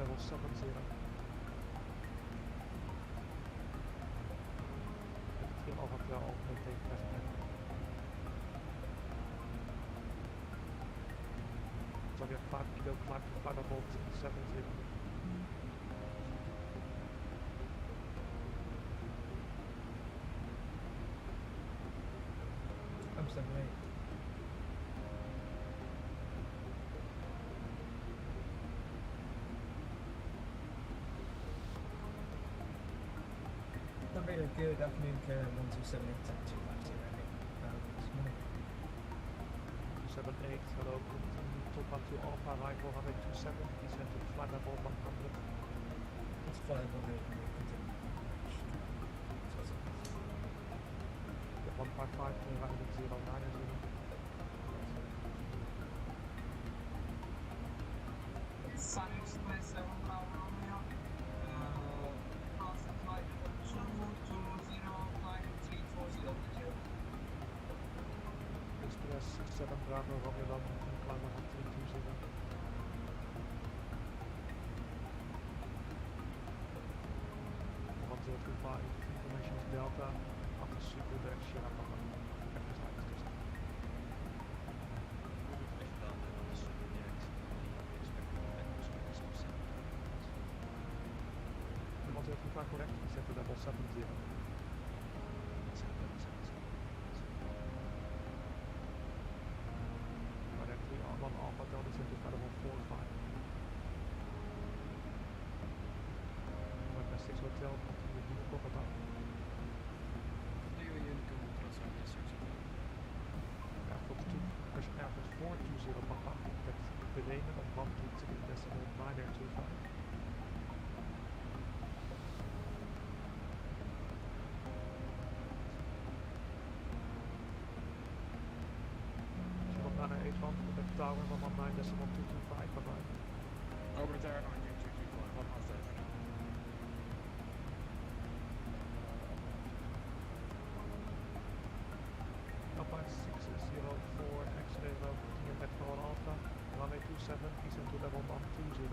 Level 70. Team Alpha Hotel maintain present. So we have 5 kilo climb to Flatterbolt 70. I'm 78. Good afternoon, Karen 1278 250 ready. This morning. 278, hello, top up to Alpha, Rifle 127, descend to flight level 100. That's fine, 100, continue. 155, 09. Silence 27 Bravo Romeo. Crossing flight 220, flight 340 Express 67 Bravo Romeo, climb 320. 1025, information is Delta, after Super Dash Sierra Papa. Correct, set to level 70. Directly on Alpha Delta set to level 45. November 6 Hotel, continue to Copenhagen. Airport 2, Russian Airport 420 Papa, met Bremen op 123.925. Tower 119.225, bye bye. Over there, 225. Alpine 604, X-ray level, continuing back for Alpha, runway 27, descend to level 120.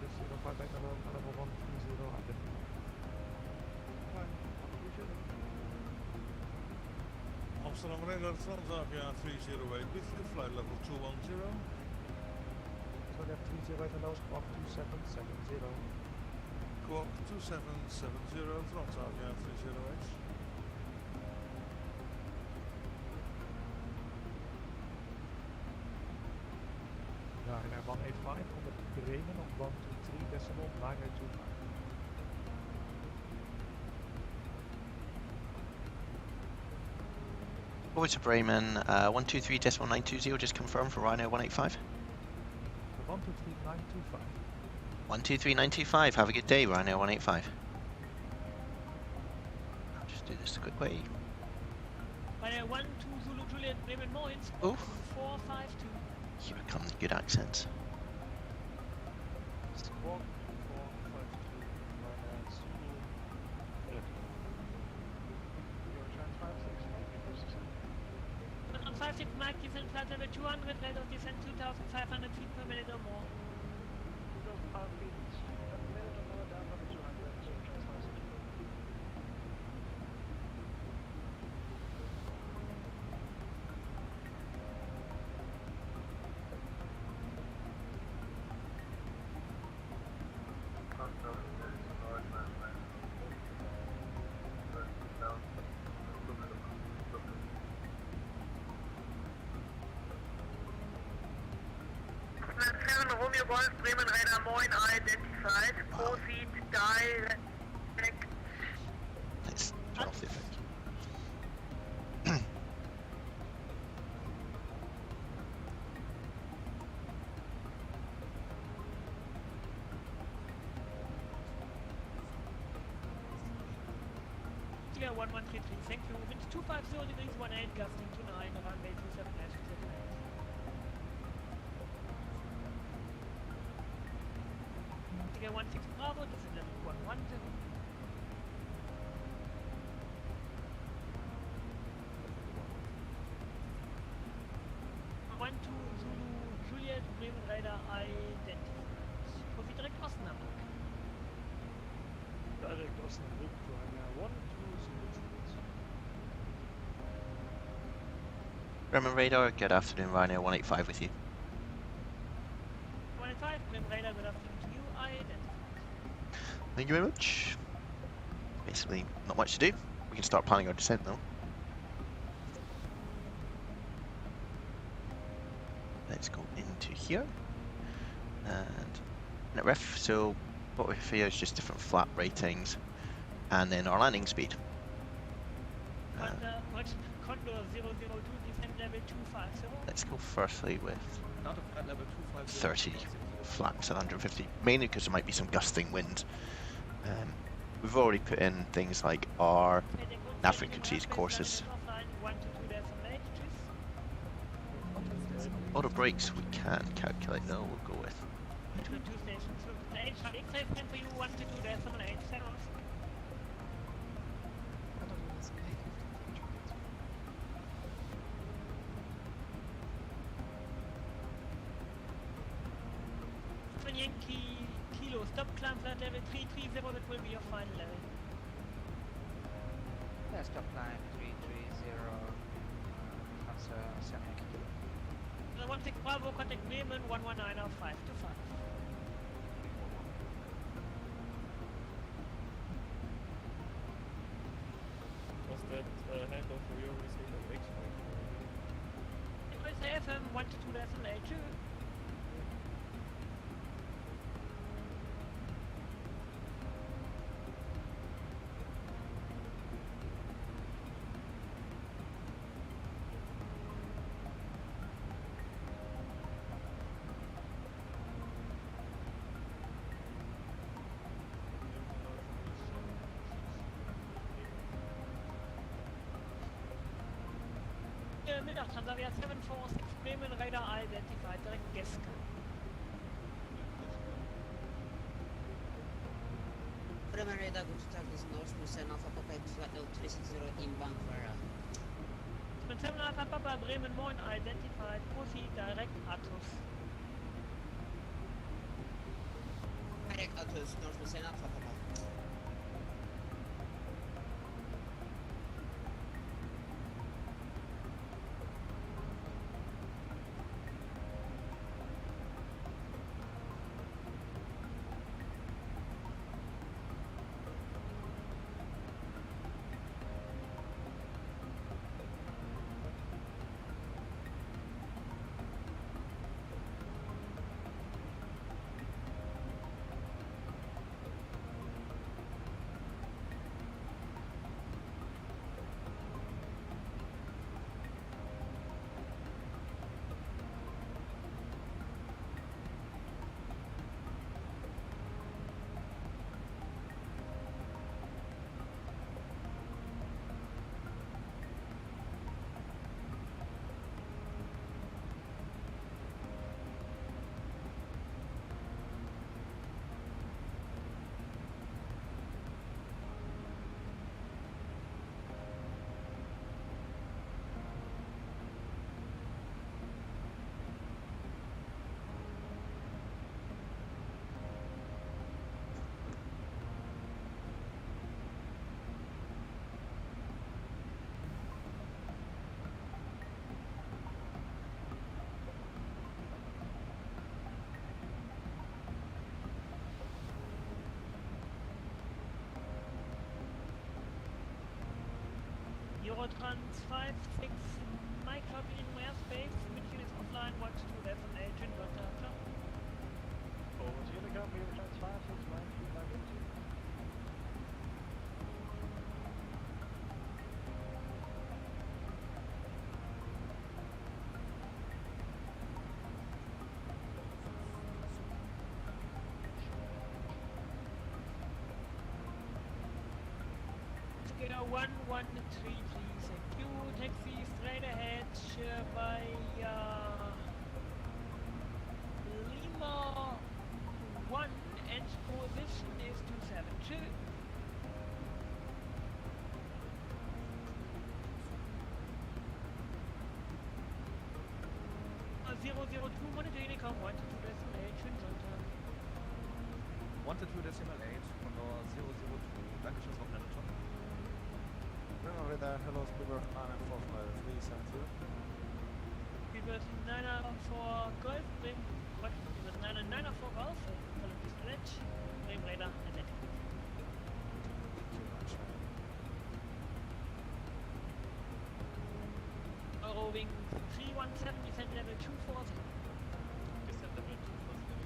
This 05 back level 130, identified. Amsterdam Radar Transavia 308 with you, flight level 210. So we have 308 and those clock 2770. Clock 2770, Transavia 308. Ryanair 185 on the Bremen on 123.9825. Over to Bremen, 123.920, just confirm for Ryanair 185. 123.925. 123.925, have a good day, Ryanair 185. I'll just do this the quick way. Ryanair 12 Zulu Juliet Bremen Moins, Oh. 452. Here come the good accents. Squawk 452, Ryanair Zulu. Your transfer 6 On 56 Mike, descent flight level 200, rate of descent 2,500 feet per minute or more. 2,500 feet per minute or more, down level 200, so transfer 6. Romeo Golf, Bremen Radar Moin identified. Proceed direct. Let's turn off the effect. Clear 1133, thank you. Wind 250 degrees 18, gusting to 9, runway 27 dash 38. Clear 16 Bravo, this is level 110. One two Zulu Juliet Bremen Radar identified. Proceed direkt Osnabrück. Direct Osnabrück, Ryanair 12 Zulu Juliet. Bremen Radar, good afternoon, Ryanair 185 with you. 185, Bremen Radar, good afternoon to you, identified. Thank you very much. Basically, not much to do. We can start planning our descent though. Let's go into here. And net ref, so what we have here is just different flap ratings and then our landing speed. Condor 002, descent level 250. Let's go firstly with Out of flight level 250. 30 flaps at 150, mainly because there might be some gusting wind. We've already put in things like our nav frequencies, courses. Auto brakes we can calculate though, we'll go with. Two stations, for you 122.8 seconds. Yankee Kilo, stop climb flight level 330, that will be your final level. Yeah, stop climb 330, transfer 7 Kilo. 16 Bravo, contact Bremen 119 of 525. Was that handoff for your receiver of X-Ray? It was FM 122.82. Goedemiddag, Transavia 746 Bremen radar identified during Geska. Bremen radar, good to talk this North Lucerne Alpha Papa flight level 360 inbound for 7 Alpha Papa Bremen Moin identified, proceed direct Atos. direct Atos, North Lucerne Alpha Papa. Eurotrans 56, my copy in airspace, München is offline, watch to left and agent, Roger. Forward to Unicom, Eurotrans 56, line 3582. Skidder 113, please. Thank you. Taxi straight ahead by Lima 1 and position is 272. 002, monitor Unicom 1 to 2 decimal 8, schönen Sonntag. 1 to 2 decimal 8, Condor 002, Dankeschön, Wochenende, ciao. Bremen radar, hello, Spielberg 9455372. Spielberg 904 Golf, Bremen, what? Spielberg 904 Golf, follow this village, Bremen radar, identical. Eurowing 317, descent level 240. Descent level 240.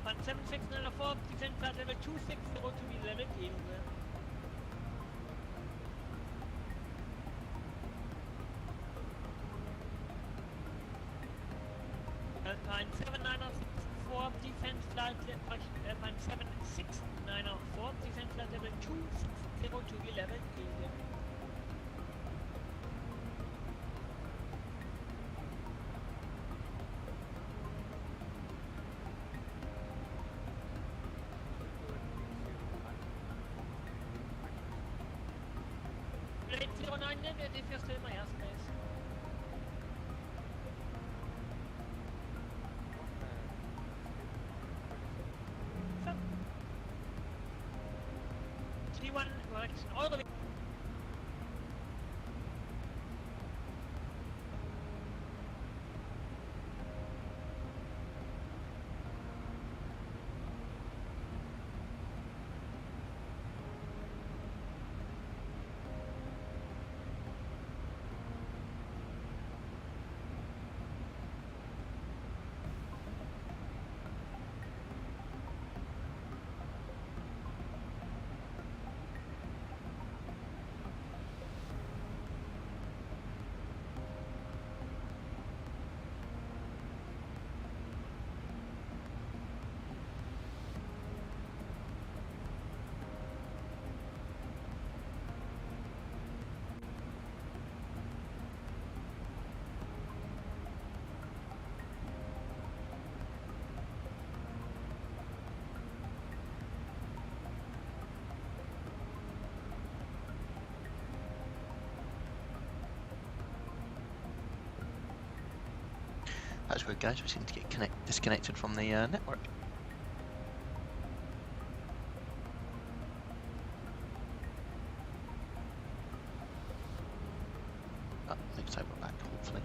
On 7694, descent flight level 260 to be level Eagle. Alpine 7964, descent flight Alpine 7694, descent flight level 260 to be level Eagle. Blade 09 negative if you're still in my airspace. T1 correction, all the way. That's weird, guys. We seem to get disconnected from the network. Next time we're back, hopefully.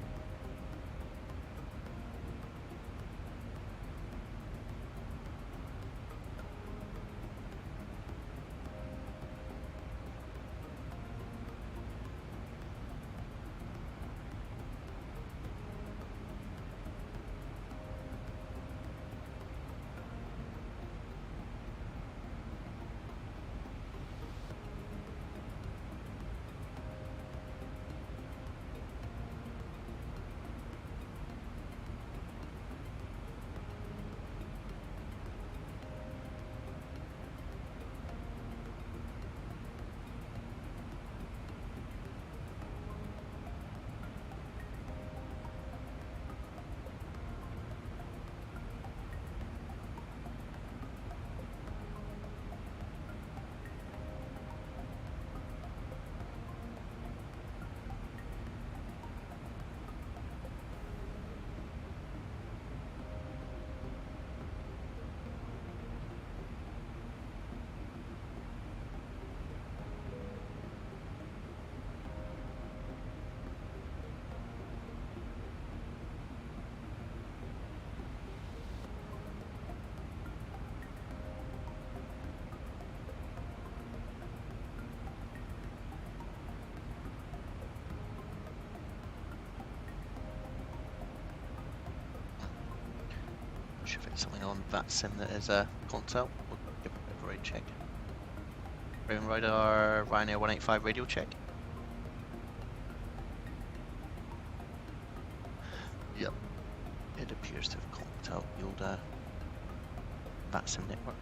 If it's something on Vatsim that is a console, we'll give it a bit of a radio check. Raven Rider, Ryanair 185 radio check. Yep, it appears to have conked out the old Vatsim network.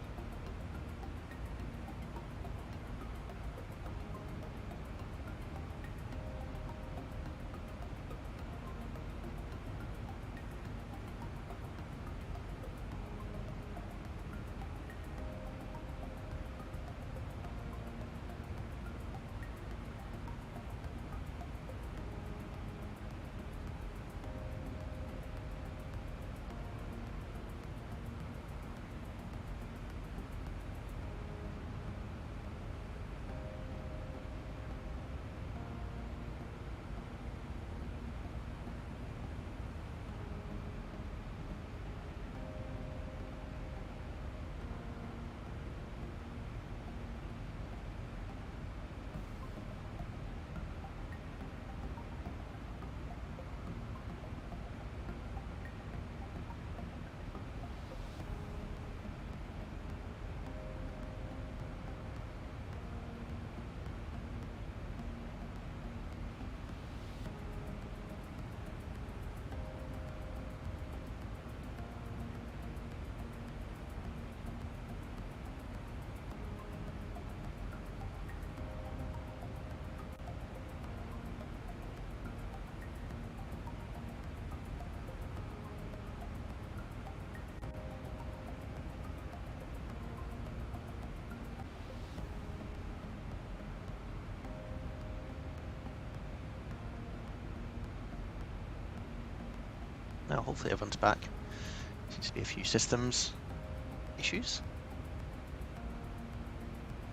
Now hopefully everyone's back. Seems to be a few systems issues.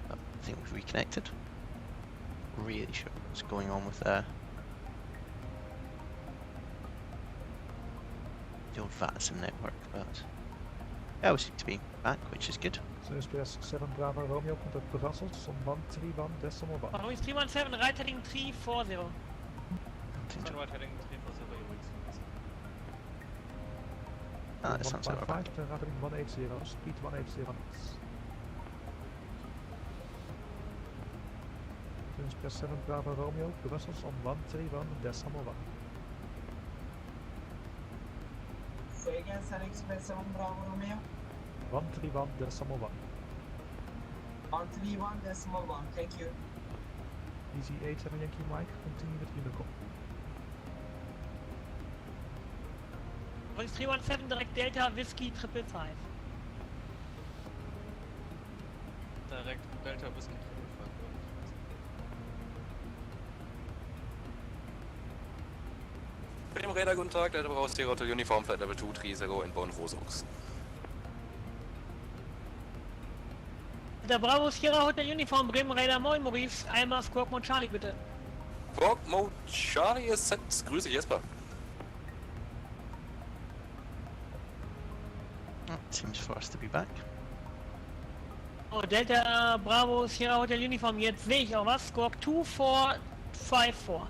But I think we've reconnected. Really sure what's going on with the old Vatsim network, but yeah, we seem to be back, which is good. So SPS 7 Bravo Romeo, contact Brussels on 131 decimal 1. Paris 317, right heading 340. Right heading 340, That sounds like we're back. Rapid 180, speed 180 knots. SPS 7 Bravo Romeo, Brussels on 131 decimal 1. Say again, sir, Express 7 Bravo Romeo. 131 decimal 1. 131 decimal 1, thank you. Easy 87 Yankee Mike, continue with Unicom. Paris 317, direct Delta Whiskey 555. Direkt Delta Whiskey 555. Radar, guten Tag, Delta Bravo Sierra Hotel Uniform Flight Level 230 inbound Rosox. Der Bravo Sierra Hotel Uniform Bremen Radar, moin Maurice, einmal Squawk Mode Charlie bitte. Squawk Mode Charlie ist set, grüße Jesper. Seems for us to be back. Oh, Delta Bravo Sierra Hotel Uniform, jetzt sehe ich auch was, Squawk 2454.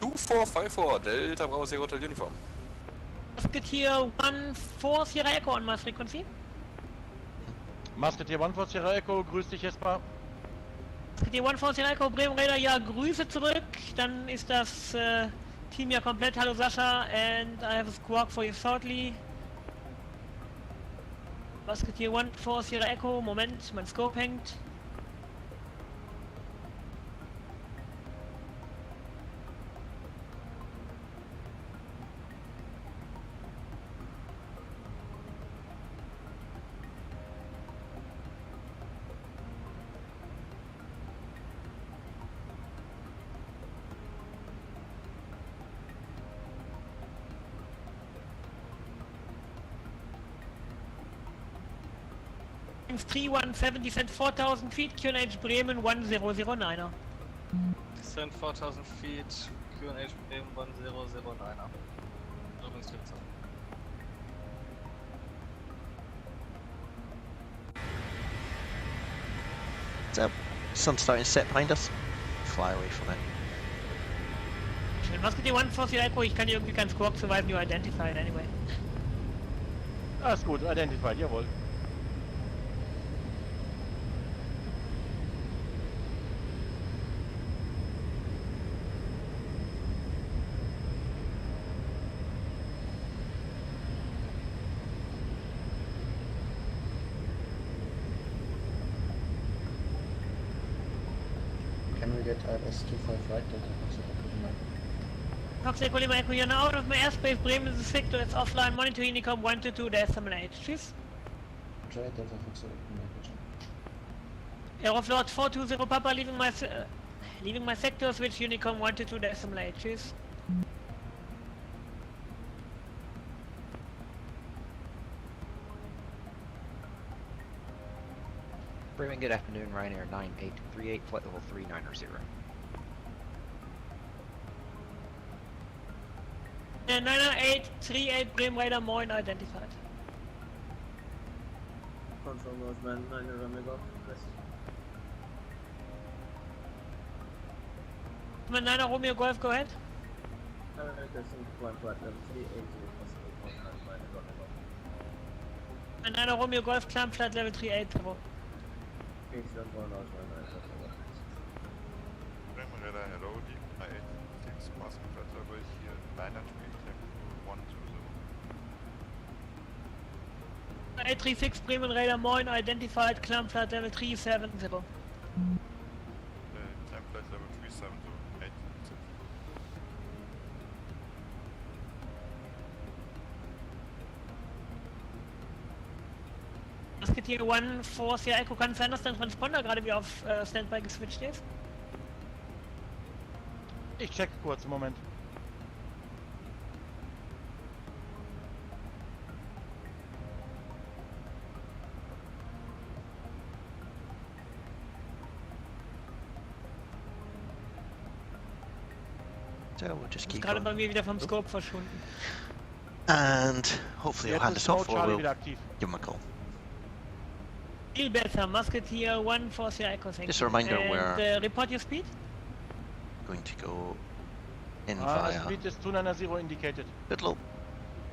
2454, Delta Bravo Sierra Hotel Uniform. Musketeer 14 Sierra Echo on my frequency. Musketeer 14 Sierra Echo, grüß dich Jesper. Musketeer 14 Sierra Echo, Bremen Radar, ja, Grüße zurück. Dann ist das Team ja komplett. Hallo Sascha, and I have a squawk for you shortly. Musketeer 14 Sierra Echo, Moment, mein Scope hängt. Times 3170, descent 4000 feet, QNH Bremen 1009er. Descent 4000 feet, QNH Bremen 1009er. Übrigens So, sun starting to set behind us. Fly away from it. Schön, Musketeer 14 Sierra Echo, ich kann dir irgendwie keinen Squawk zuweisen, you identified anyway. Alles gut, identified, jawohl. Can we get IS-25 right, Delta Fox Echo Lima Echo, you're now out of my airspace, Bremen is a sector, it's offline, monitor Unicom 122, decimal 8, tschüss. Try Delta Fox Aeroflot 420 Papa, leaving my sector, switch Unicom 122, decimal 8, tschüss. Bremen, good afternoon, Ryanair 9838, flight level 390. 90838 Bremen Radar, moin, identified. Confirm Northman 9 Omega, west. 9 Romeo Golf, go ahead. Testing climb flight level 380, possible contact 9 Omega. 9 Romeo Golf, climb flight level 380. Incident 1 out 9 Bremen Radar, hello, deep 986, passing flight level here, 900 feet, 120. 836 Bremen Radar, moin, identified, climb flight level 370. Climb flight level 370, 8. Musketeer 14 Sierra Echo, kann es sein, dass dein Transponder gerade wieder auf Standby geswitcht ist? Ich check kurz, Moment. So we'll just Ist keep gerade on. bei mir wieder vom Scope verschwunden. And hopefully he'll hand us off or Charlie we'll wieder aktiv. give him a call. Viel besser, Musketeer 14 Sierra Echo, thank Just you. a reminder And, we're report your speed? going to go in The via speed is 290 indicated. bit low.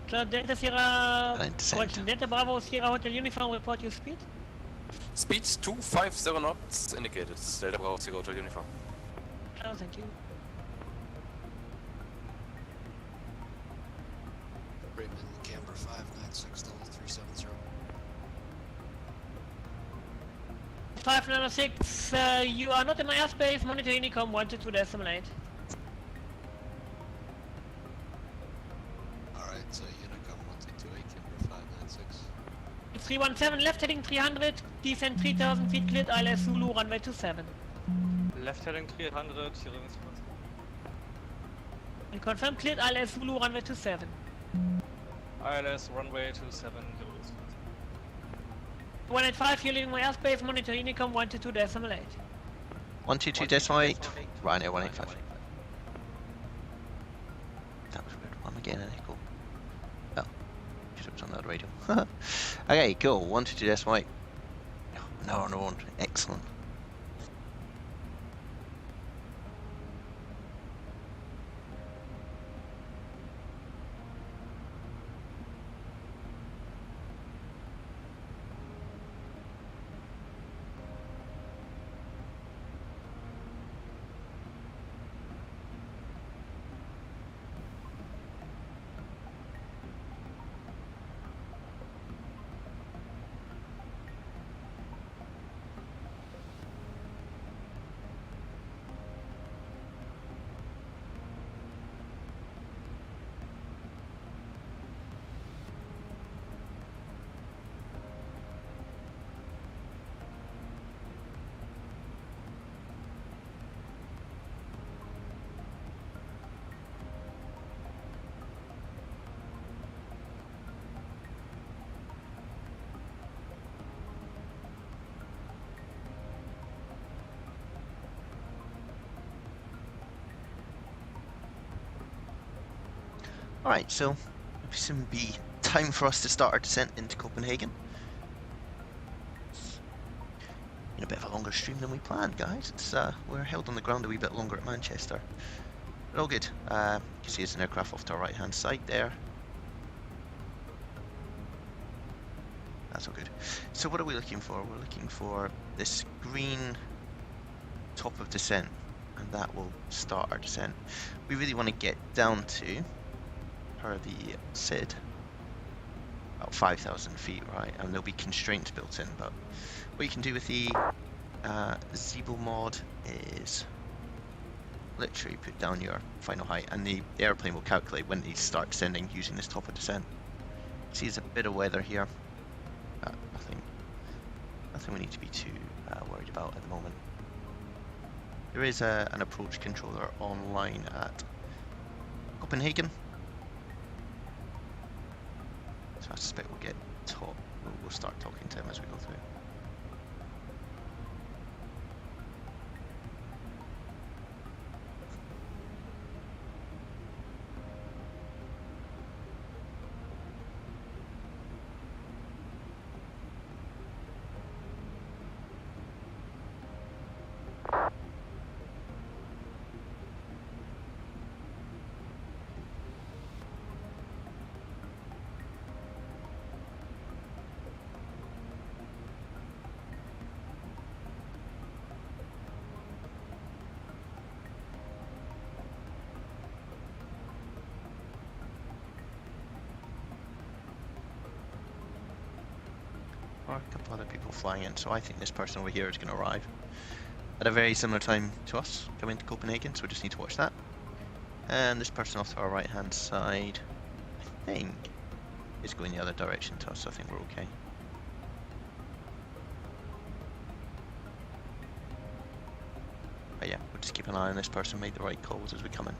Klar, Delta Sierra, And descent. correction, Delta Bravo Sierra Hotel Uniform, report your speed? Speed 250 knots indicated, Delta Bravo Sierra Hotel Uniform. Klar, thank you. Bremen, Camber 596, level 370. 596, you are not in my airspace, monitor Unicom 122 decimal 8. Alright, so Unicom 1228, Camber 596. 317, left heading 300, descent 3000 feet, cleared ILS Zulu, runway 27. Left heading 300, hier übrigens. And confirm cleared ILS Zulu runway 27. ILS runway 27, good. 185, you're leaving my airspace, monitor Unicom 122.8. 122.8, Ryanair 185. That was weird. I'm getting an echo. Oh, because it was on the radio. Okay, cool. 122.8. Now on our own. Excellent. Alright, so it'll soon be time for us to start our descent into Copenhagen. It's been a bit of a longer stream than we planned, guys. It's we're held on the ground a wee bit longer at Manchester. But all good. You can see there's an aircraft off to our right hand side there. That's all good. So what are we looking for? We're looking for this green top of descent, and that will start our descent. We really want to get down to, per the SID, about 5,000 feet, right? And there'll be constraints built in, but what you can do with the Zibo-Mod is literally put down your final height, and the airplane will calculate when it starts descending using this top of descent. See, there's a bit of weather here. Nothing we need to be too worried about at the moment. There is an approach controller online at Copenhagen, so I suspect we'll get taught. We'll start talking to him as we go through. Or a couple other people flying in, so I think this person over here is going to arrive at a very similar time to us coming to Copenhagen, so we just need to watch that. And this person off to our right hand side, I think, is going the other direction to us, so I think we're okay. But yeah, we'll just keep an eye on this person, make the right calls as we come in.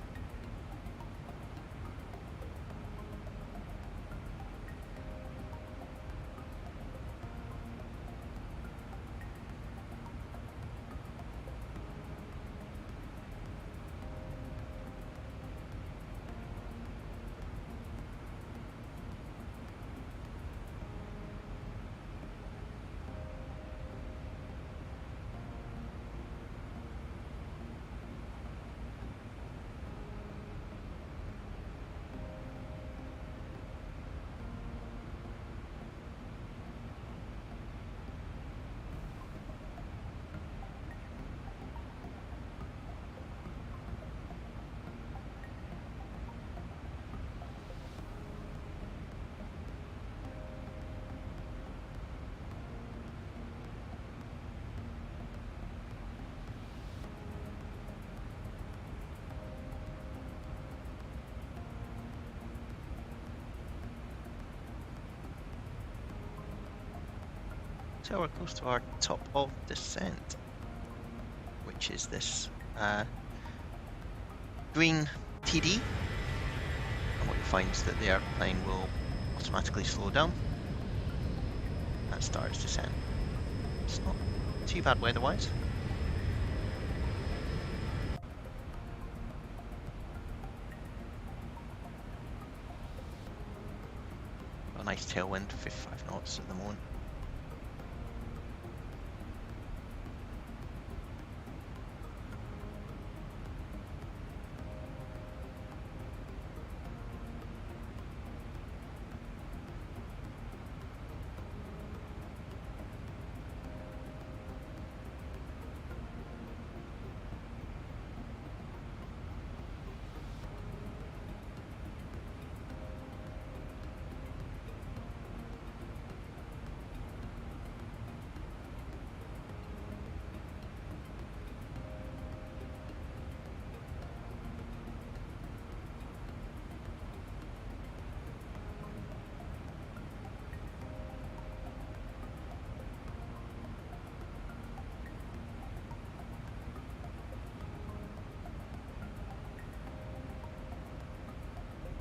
So we're close to our top of descent, which is this green TD, and what you'll find is that the airplane will automatically slow down and start its descent. It's not too bad weather-wise. A nice tailwind, 55 knots at the moment.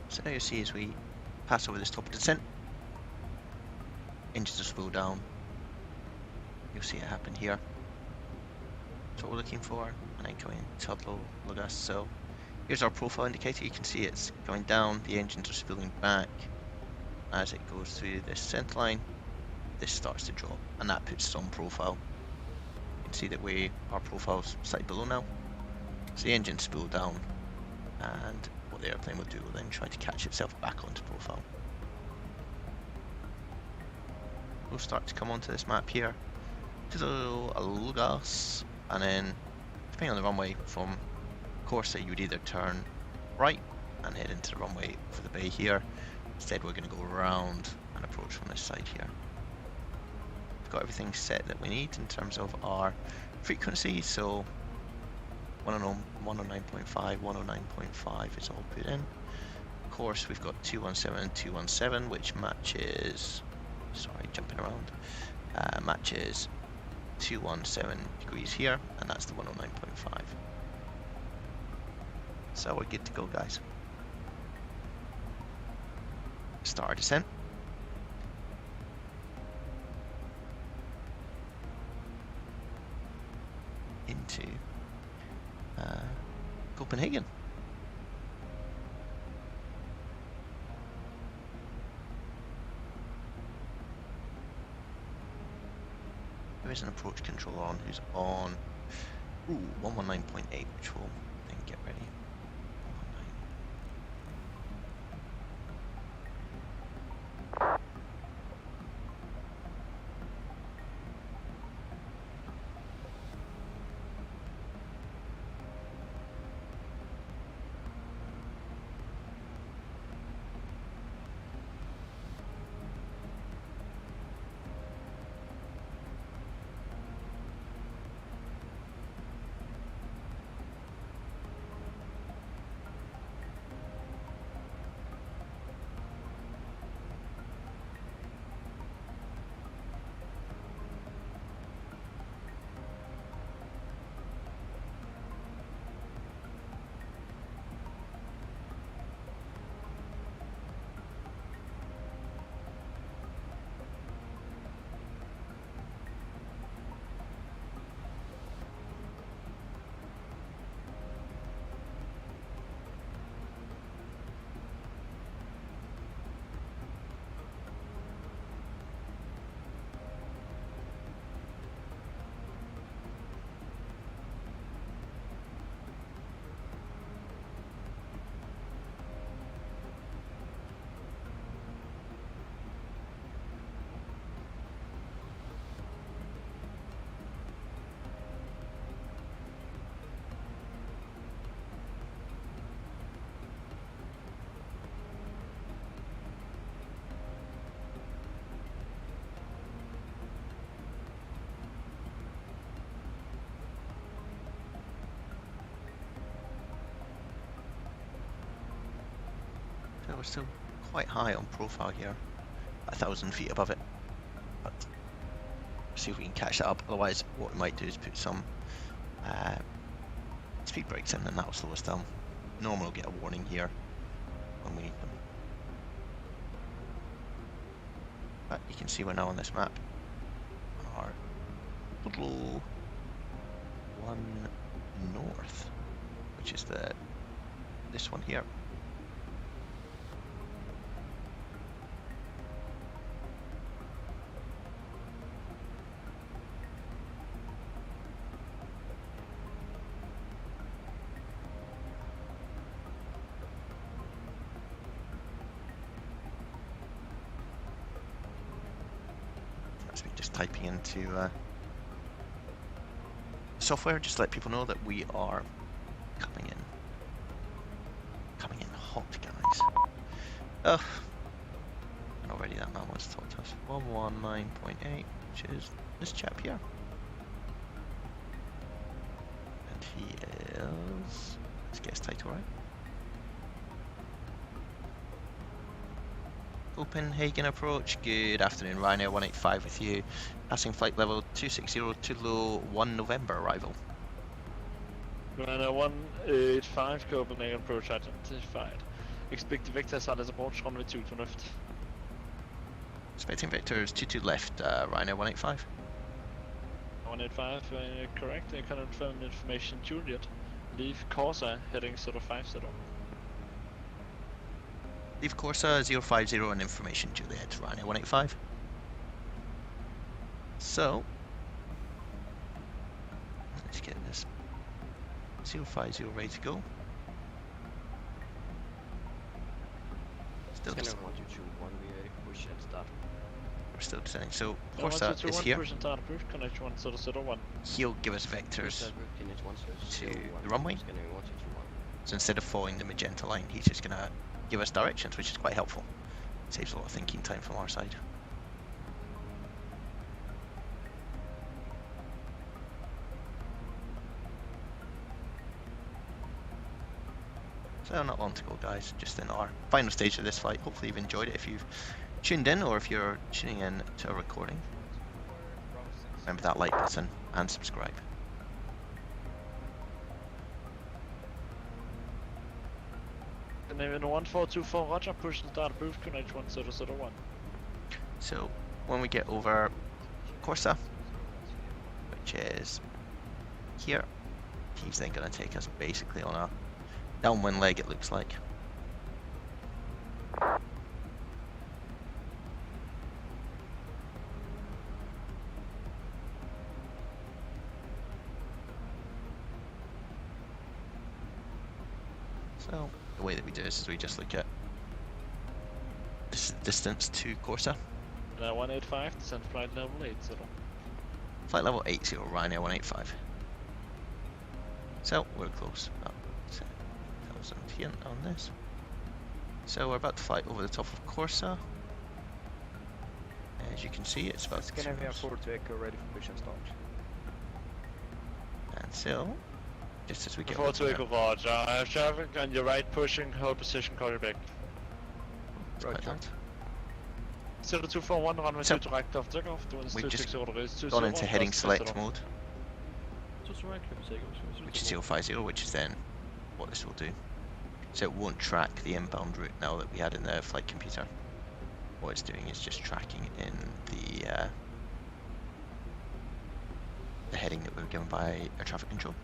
So now you see as we pass over this top of the descent, engines will slow down. You'll see it happen here. That's what we're looking for, and incoming turbo low gas. So here's our profile indicator. You can see it's going down, the engines are spooling back. As it goes through this center line, this starts to drop, and that puts us on profile. You can see that our profile's slightly below now. So the engines spool down, and what the airplane will do will then try to catch itself back onto profile. We'll start to come onto this map here to the low gas, and then depending on the runway from Corsa, you would either turn right and head into the runway for the bay here. Instead we're going to go around and approach from this side here. We've got everything set that we need in terms of our frequency, so 109.5, 109.5 is all put in. Of course, we've got 217 and 217, which matches, sorry, jumping around, matches 217 degrees here, and that's the 109.5. So we're good to go, guys. Start our descent. Into Copenhagen. There is an approach controller on who's on 119.8, which will then get ready. 119. We're still quite high on profile here, 1,000 feet above it, but see if we can catch that up. Otherwise what we might do is put some speed brakes in, and that'll slow us down. normally we'll get a warning here when we need them. But you can see we're now on this map. Our total 1 north, which is this one here. That's me just typing into software, just to let people know that we are coming in hot, guys. Ugh. And already that man was told us 119.8, which is this chap here. And he is, let's get his title right. Copenhagen approach. Good afternoon, Ryanair 185 with you. Passing flight level 260 to low 1 November arrival. Ryanair 185, Copenhagen approach identified. Expect Victor's at approach runway 22 left. Expecting Victor's 22 left, Ryanair 185. 185, correct. I can confirm information Juliet. Leave Corsa heading 050. Leave Corsa 050 and information Juliet, Ryanair 185. So, let's get this 050 ready to go. Still descending. We're still descending. So, Corsa is here. He'll give us vectors to the runway. So instead of following the magenta line, he's just going to give us directions, which is quite helpful. Saves a lot of thinking time from our side. So not long to go, guys, just in our final stage of this flight. Hopefully you've enjoyed it if you've tuned in, or if you're tuning in to a recording. Remember that like button and subscribe. And then 1424 Roger, push and start approved, connect 1001. So when we get over Corsa, which is here, he's then going to take us basically on a downwind leg, it looks like. So the way that we do this is we just look at this distance to Corsa. 185, descent flight level 80. Flight level 80, Ryanair 185. So we're close, about 10,000 here on this. So we're about to fly over the top of Corsa. As you can see, it's about Scandinavian 4 to Echo, ready for push and start. And so, just as we get 4 to Echo, Roger. I have traffic on your right, pushing, hold position, call you back. Roger. 0241, runway 2 direct off takeoff. We've just gone into heading select mode, which is 050, which is then what this will do. So it won't track the inbound route now that we had in the flight computer. What it's doing is just tracking in the heading that we were given by air traffic control.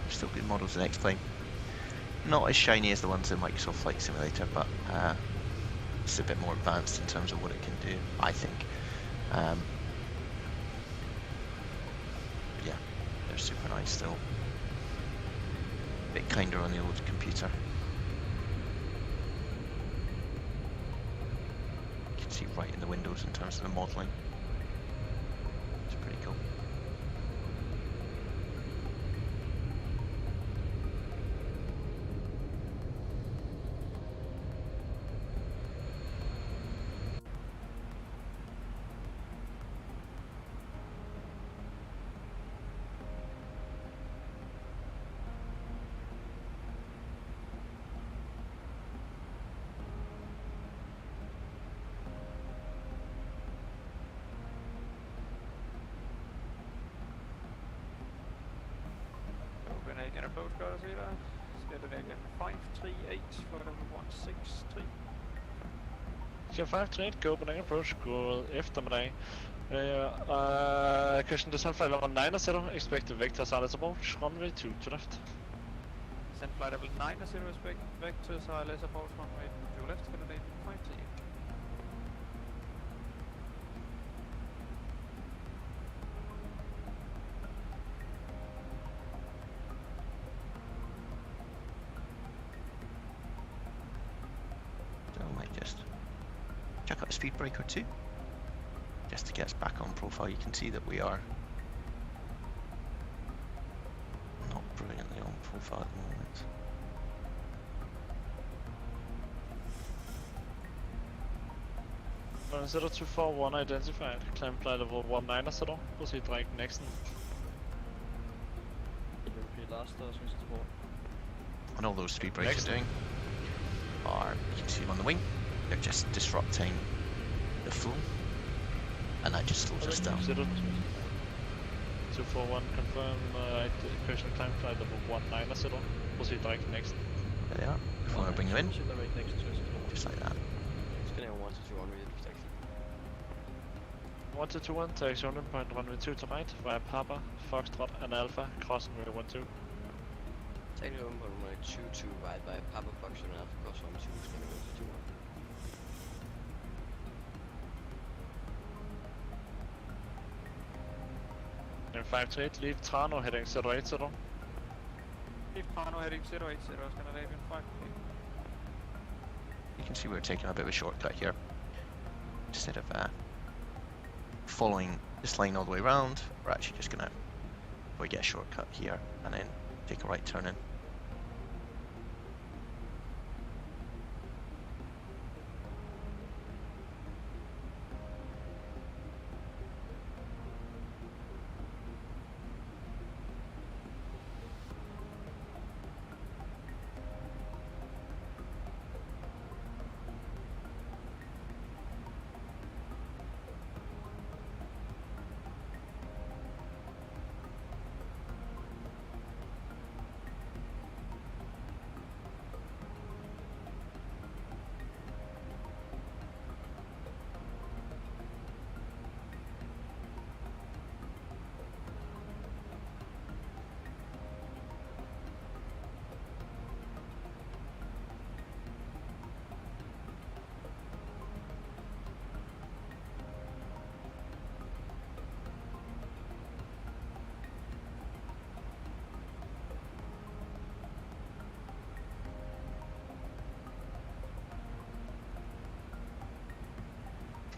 Still good models in X-Plane. Not as shiny as the ones in Microsoft Flight Simulator, but it's a bit more advanced in terms of what it can do, I think. Yeah, they're super nice still. A bit kinder on the old computer. You can see right in the windows in terms of the modelling. It's pretty cool. Copenhagen approach, got us either. Scandinavian 538, flight level 163. Ship 538, Copenhagen approach, god eftermiddag. Question descent flight level 9 er sætter, expected vector silence approach, runway 2 to left. Descent flight level 9 er sætter, expect vector silence approach, runway 2 left, Scandinavian 538. So I might just check out the speed breaker too, just to get us back on profile. You can see that we are not brilliantly on profile at the moment. Consider 241 identified, climb flight level 19 er sætter, proceed direct next. And all those speed breaks are doing are, you can see them on the wing, they're just disrupting the flow, and that just slows us down. 241 confirm question climb flight level 19 er sætter, proceed direct next. There they are. If we want to bring them in, just like that. 121, taxi on point runway 2 to right, via Papa, Foxtrot and Alpha, crossing runway 12. Taxi on point runway 2 to right by Papa, Foxtrot and Alpha, crossing runway 2, runway 2. And 538, leave Trano heading 08 0. Leave Trano heading 080, Scandinavian 538. You can see we're taking a bit of a shortcut here. Instead of following this line all the way around, we're actually just gonna get a shortcut here and then take a right turn in.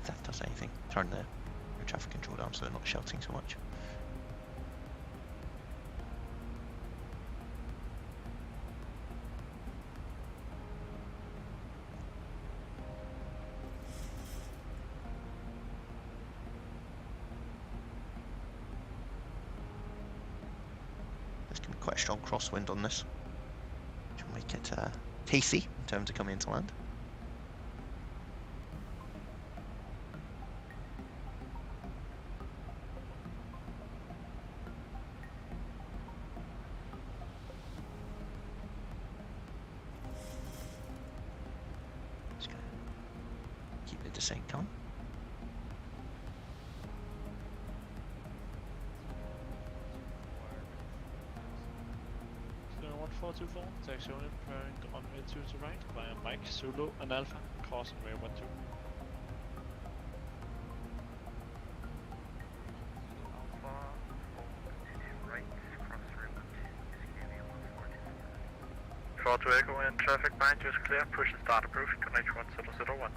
That does anything. Turn the air traffic control down so they're not shouting so much. There's going to be quite a strong crosswind on this, which will make it tasty in terms of coming into land. Descent come. So 1424, taxi only point runway 2 to right, via Mike, Zulu and Alpha, crossing runway 12. To Echo and traffic behind you is clear. Push and start approach. Connect 1001.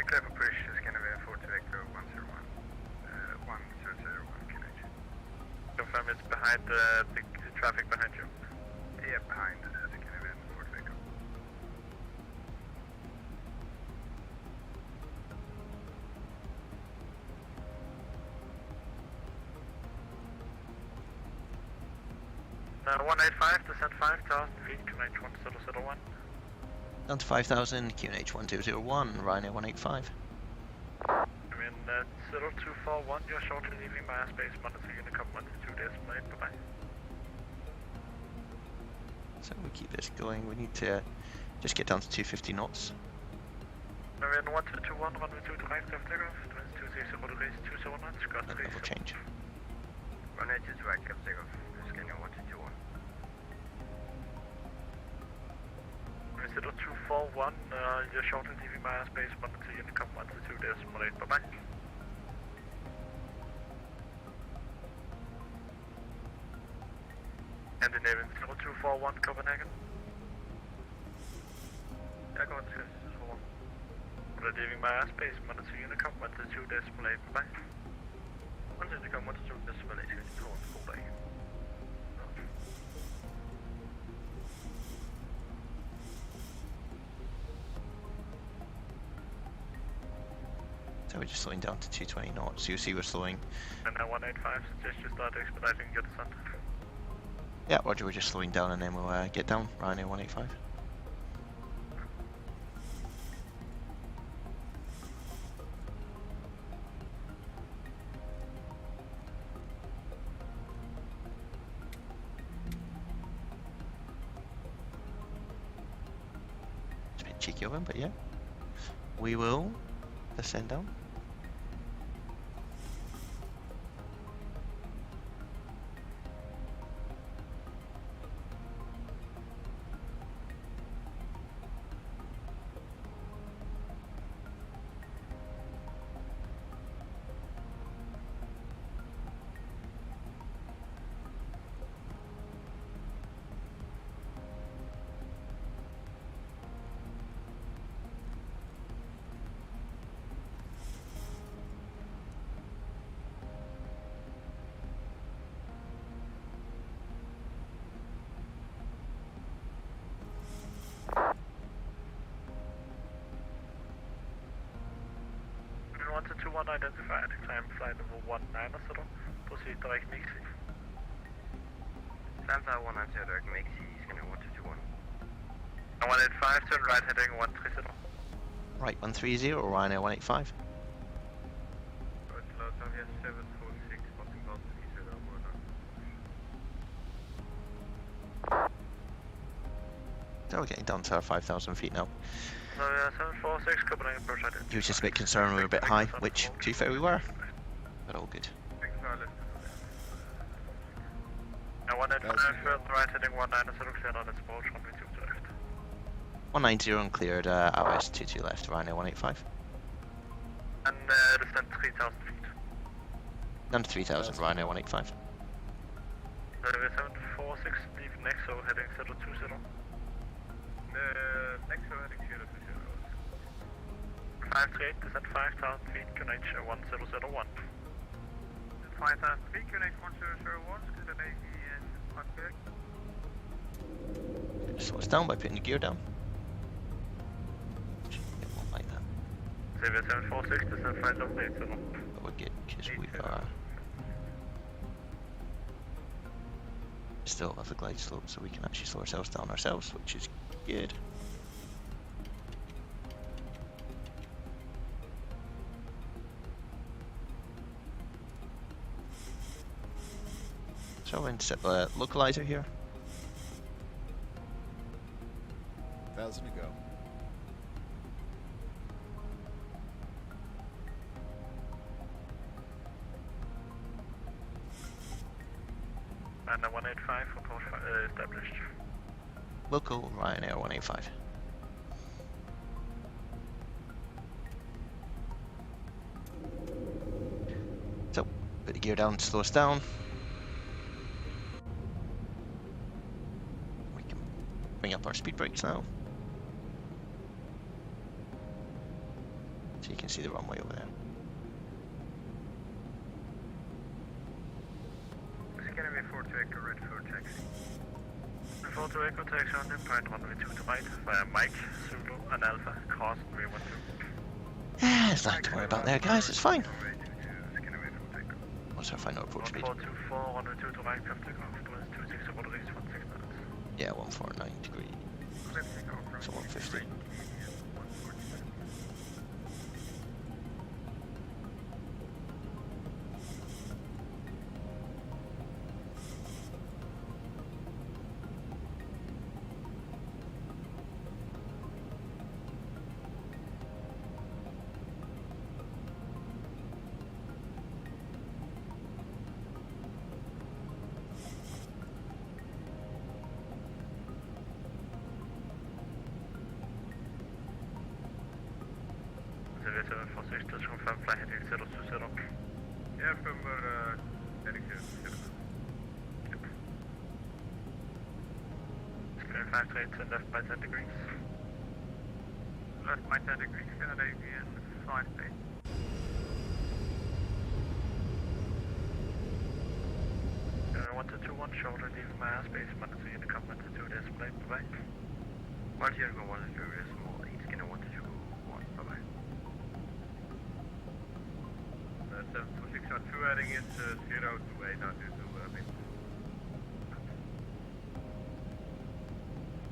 Clear for push is going to be 4 to Echo 101. 1001 connection. Confirm it's behind the traffic behind you. Yeah, behind the Scandinavian 4 to Echo. Now 185, descent 5,000 feet, connect 1001. Down to 5,000, QNH 1001, Ryanair 185. Come in in 0241, you're shortly leaving my airspace, monitor Unicom 122.8, bye-bye. So we keep this going. We need to just get down to 250 knots. Marine 1221, runway 2 to right, left takeoff, 260 degrees, 20 knots, got And level change. Runway 2 to right, left takeoff, scanning 1221. 0241, you're shortly leaving my airspace, monitor Unicom 122.8, bye-bye. And the name 0241 Copenhagen. Yeah, go on to 241. We're leaving my airspace, monitor Unicom 122.8, bye-bye. Monitor Unicom 122.8, cool day. So we're just slowing down to 220 knots. You'll see we're slowing. And now 185, suggest you start expediting your descent. Yeah, Roger, we're just slowing down and then we'll get down. Ryanair 185. It's a bit cheeky of him, but yeah. We will descend down. Identified, climb flight level 19 or so, proceed direct Mixi. Climb flight 190 direct Mixi, scanning 1221. 185, turn right heading 130. Right, 130 or Ryanair 185. Good, loads of here 746, passing about 30 over. So we're getting down to our 5,000 feet now. So yeah, 746, Copenhagen approach ID. He was just a bit concerned we were a bit high, which, to be fair, we were. But all good. Now 185, further right heading 190, cleared on its approach, runway 2 to left. 190 uncleared, RS 22 left, Ryanair 185. And descend 3,000 feet. Down to 3,000, Ryanair 185. We're 746, leave Nexo heading 020. Nexo heading 020. 538, descend 5,000 feet, QNH 1001. 5,000 feet, QNH 1001, Scandinavian Copenhagen. Slow us down by putting the gear down. It won't like that. Xavier 746, descend 5,087. But we're good, because we are still above the glide slope, so we can actually slow ourselves down ourselves, which is good. So we'll set the localizer here. 1,000 to go. And 185, report established. Local Ryanair 185. So, put the gear down to slow us down. We can bring up our speed brakes now. So you can see the runway over there. Scanning 42 Echo, red for taxi. 42 Echo, taxi on the point runway 2 to right via Mike, Zulu, and Alpha, cross 312. There's nothing to worry about there, guys, it's fine. What's our final approach speed? 424, runway 2 to right, left takeoff, 260 degrees, 16 minutes. Yeah, 149 degrees. So 150. 746 to confirm flight heading 020. Yeah, from heading 020. Clearing 538 to left by 10 degrees. Left by 10 degrees, Scandinavian 5 feet. Uh, 1221 shoulder, leaving my airspace, monitor unit command to 2 display, bye bye. Monitor unit 1 is very small, 8 scanner 1221, bye bye. 726 on 2 heading into 028, not due to wind.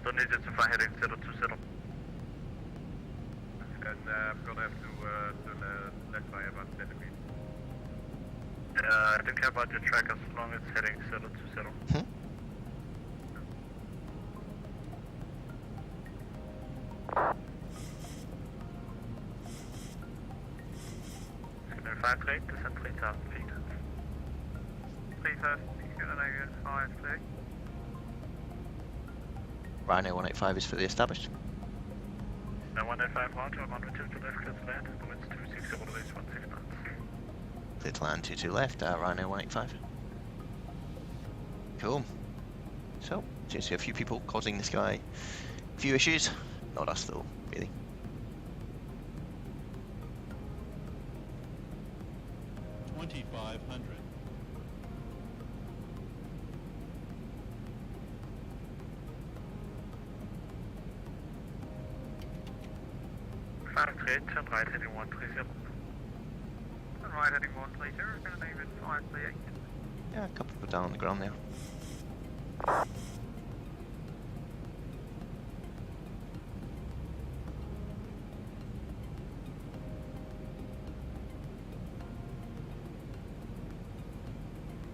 Don't need it to fly heading 020. And I'm gonna have to left by about 10 degrees. I don't care about your track as long as it's heading 020. Scanner 538, descend 3,000 feet. 3,000 feet, Scandinavian 5 feet. Rhino 185 is fully established. Now 185 Roger, I'm on route to left, clear to land, the wind's 260, all the way to 16 knots. Clear to land 22 left, Rhino 185. Cool. So, seems to be a few people causing this guy a few issues. Not us though, really. Turn right heading 130. Turn right heading 130, Scandinavian 538. Yeah, a couple people down on the ground there.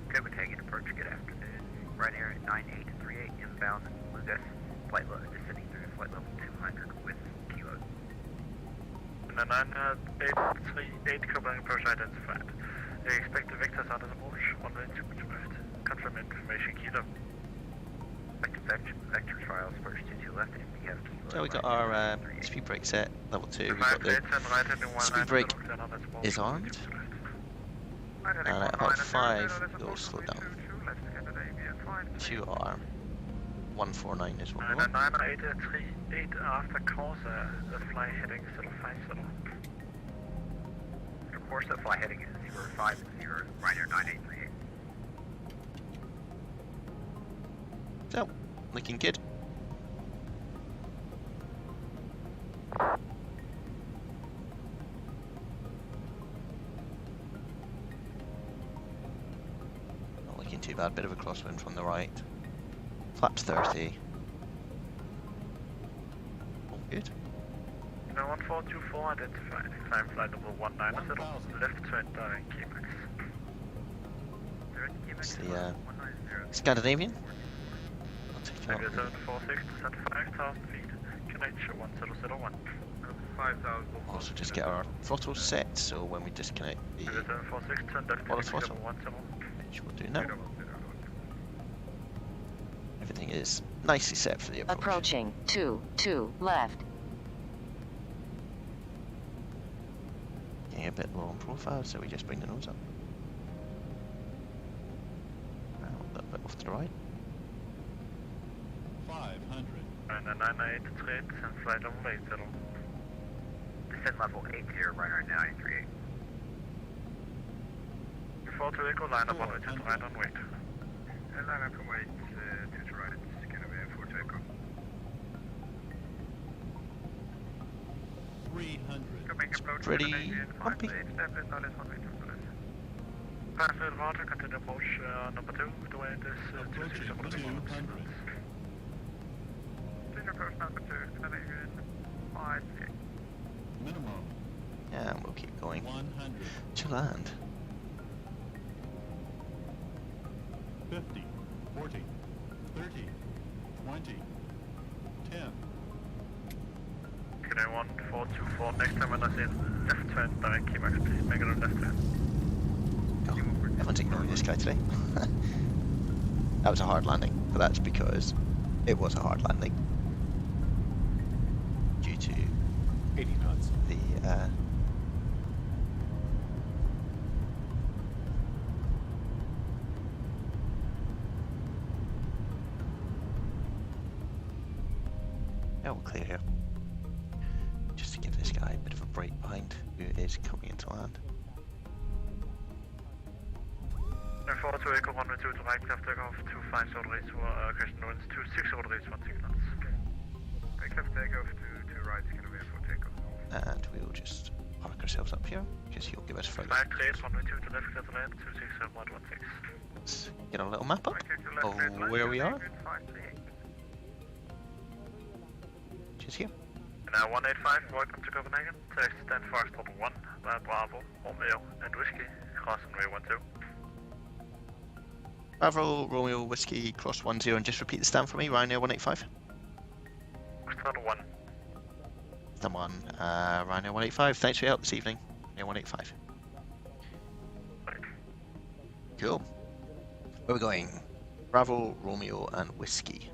Copenhagen approach, good afternoon. Right here at 9838 inbound Lucas. Flight level descending through flight level 200 with kilo. And then 9838 Copenhagen approach identified. They expect the vectors out of the bush, 1 way 2 much left. Confirm information kilo. Vector trials first 22 left and we have kilo. So we got our speed brake set, level 2. We've got the speed brake is armed. And at about 5, it'll slow down. 2 are 149 is what we want. 9838 after course, the fly heading 050. Of course, the fly heading is 050, right here 9838. So, looking good. Not looking too bad, bit of a crosswind from the right. Flaps 30. All good. 1424 identified. Climb flight level 190, left turn down Kmax. It's the Scandinavian. I'll take it off. 746 descend 5,000 feet. Connection 1001. 5,000. Also just get our throttle set, so when we disconnect the 746 turn left auto throttle, 110. which we'll do now. Everything is nicely set for the approach. Approaching 2 left. Getting a bit low on profile, so we just bring the nose up. Now a little bit off to the right. 500. And then 9838 descend flight level 80. Descent level 80, right on 938. Before to Echo, line up on right, just right on wait. And line up on wait, 2 to right, it's gonna be 4 to Echo. 300. Pretty bumpy. Password Roger, continue approach number 2, the way it is 200. Continue approach number 2, Canadian 5 Minimum. Yeah, and we'll keep going. 100. To land. 50, 40, 30, 20, 10. Okay, 1424. Next time when I say left turn, direct Kmax, please make it a left turn. Oh, everyone's ignoring this guy today. That was a hard landing, but that's because it was a hard landing. Due to 80 knots. The Yeah, we'll clear here. Just to give this guy a bit of a break behind who is coming into land. 4 to Echo 102 to right left takeoff 25 order to Christian winds 26 order 1 knots. Right left takeoff to right, going to be for takeoff. And we'll just park ourselves up here because he'll give us flight. 5 cleared, 102 to left, clear to land, 26 116. Let's get a little map up of where we are. Just here. And 185, welcome to Copenhagen. Taxi stand Foxtrot 1, Bravo, Romeo and Whiskey, cross runway 12. Bravo, Romeo, Whiskey, cross 10, and just repeat the stand for me, Ryanair 185. Foxtrot 1. Stand 1, Ryanair 185, thanks for your help this evening, Ryanair 185. Cool. Where are we going? Bravo, Romeo, and Whiskey.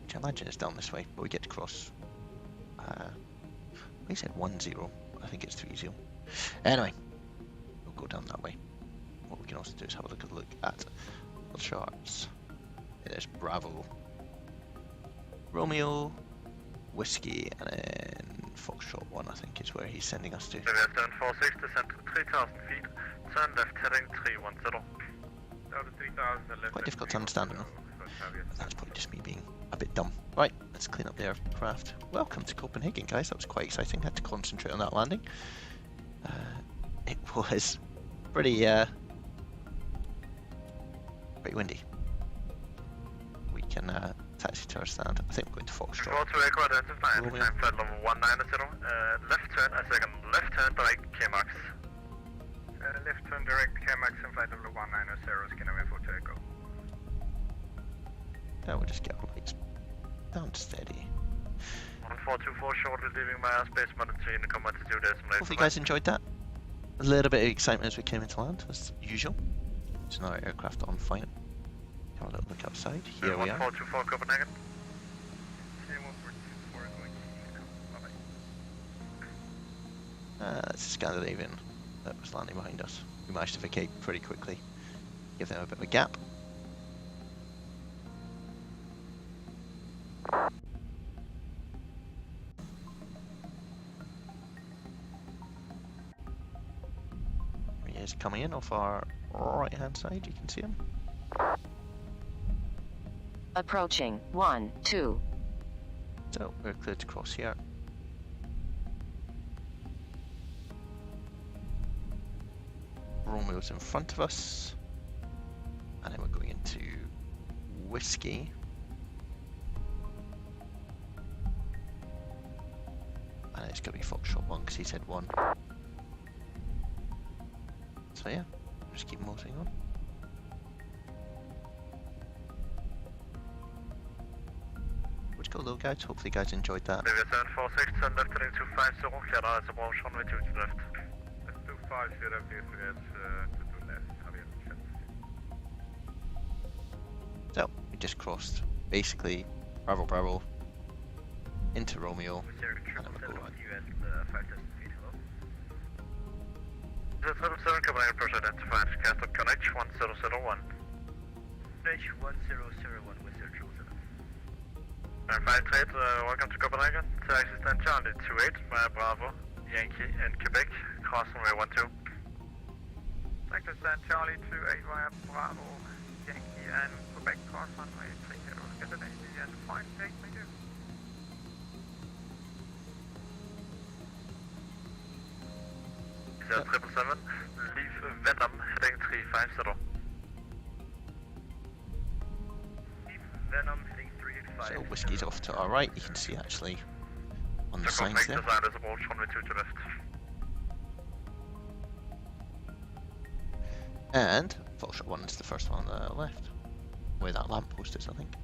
Which I imagine is down this way, but we get to cross. He said 10, I think it's 30. Anyway, we'll go down that way. What we can also do is have a look at the charts. There's Bravo, Romeo, Whiskey, and then Foxtrot 1, I think is where he's sending us to. Down 46, descend 3,000 feet, turn left heading 310. Quite difficult to understand them. That's probably just me being a bit dumb. Right, let's clean up the aircraft. Welcome to Copenhagen, guys. That was quite exciting. Had to concentrate on that landing. It was pretty windy. We can taxi to our stand. I think we're going to Foxtrot. 4 to Echo identified. Time flight level 190. Left turn, a second. Left turn direct KMAX. Left turn direct KMAX and flight level 190. Scanner info to Echo. Now we'll just get our lights down steady. 1424 shortly leaving my airspace, monitoring the command to 2 decimal. Hopefully you guys enjoyed that. A little bit of excitement as we came into land, as usual. It's another aircraft on flight. Have a little look outside. Here we are. 1424 Copenhagen. That's a Scandinavian that was landing behind us. We managed to vacate pretty quickly. Give them a bit of a gap. He is coming in off our right hand side, you can see him. Approaching 1, 2. So we're clear to cross here. Romeo's in front of us. And then we're going into Whiskey. And it's going to be Foxtrot 1 because he said 1. So yeah, just keep motoring on. Let's go little guys, hopefully you guys enjoyed that. 746, turn left heading 250, clear out as approach runway 2 to left. 250, please to left, So, we just crossed, basically, Bravo Bravo, into Romeo, and then we'll go right. US 5,000 feet, hello. 777 Copenhagen approach identified, cast up connect 1001. H 1001 with 007. And 5 trade, welcome to Copenhagen. Taxi stand Charlie 28 via Bravo, Yankee and Quebec, cross runway 12. Taxi stand Charlie 28 via Bravo, Yankee and Quebec, cross runway 30. Get the name and fine, thank you. Is that 777, leave Venom heading 350. Leave Venom heading 350. So Whiskey's off to our right, you can see actually on the signs there. And Foxtrot 1 is the first one on the left, where that lamppost is, I think.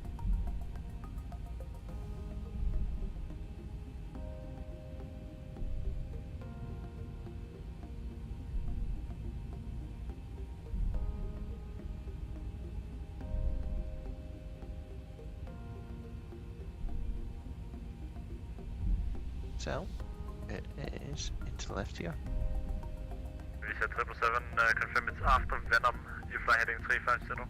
So, it is into the left here. We said 777, confirm it's after Venom, you fly heading 350.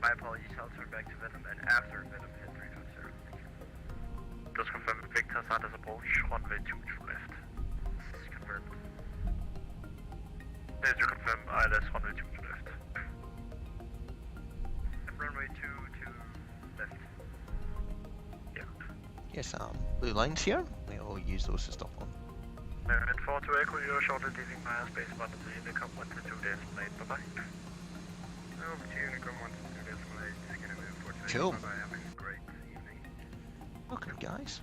My apologies, I'll turn back to Venom and after Venom head 350, thank you. Just confirm Victor side as approach, runway 22 left. Confirmed. Please to confirm ILS runway 22 left. Runway 22 left. Yeah. Yes, blue lines here. We'll use those to stop on. And 4 to Echo, you're shortly leaving my space 1 to the Unicom 1 to 2 decimal 8. Bye bye. Over to Unicom 1 to 2 decimal 8. Gonna move 4 to Cool. Bye bye. Have a great evening. Welcome, guys.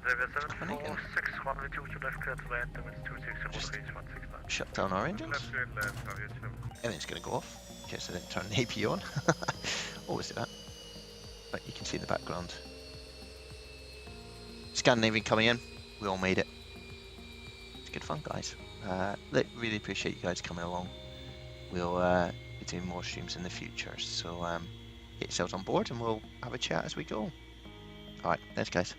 Xavier Copenhagen. 746, runway 2 to left, clear to land, winds 260, degrees 169. Shut down our engines. Left, good, left, how you too. Everything's going to go off in case I didn't turn the AP on. Always do that. But you can see in the background. Scandinavian coming in. We all made it. It's good fun, guys. Really appreciate you guys coming along. We'll be doing more streams in the future. So get yourselves on board and we'll have a chat as we go. Alright, thanks guys.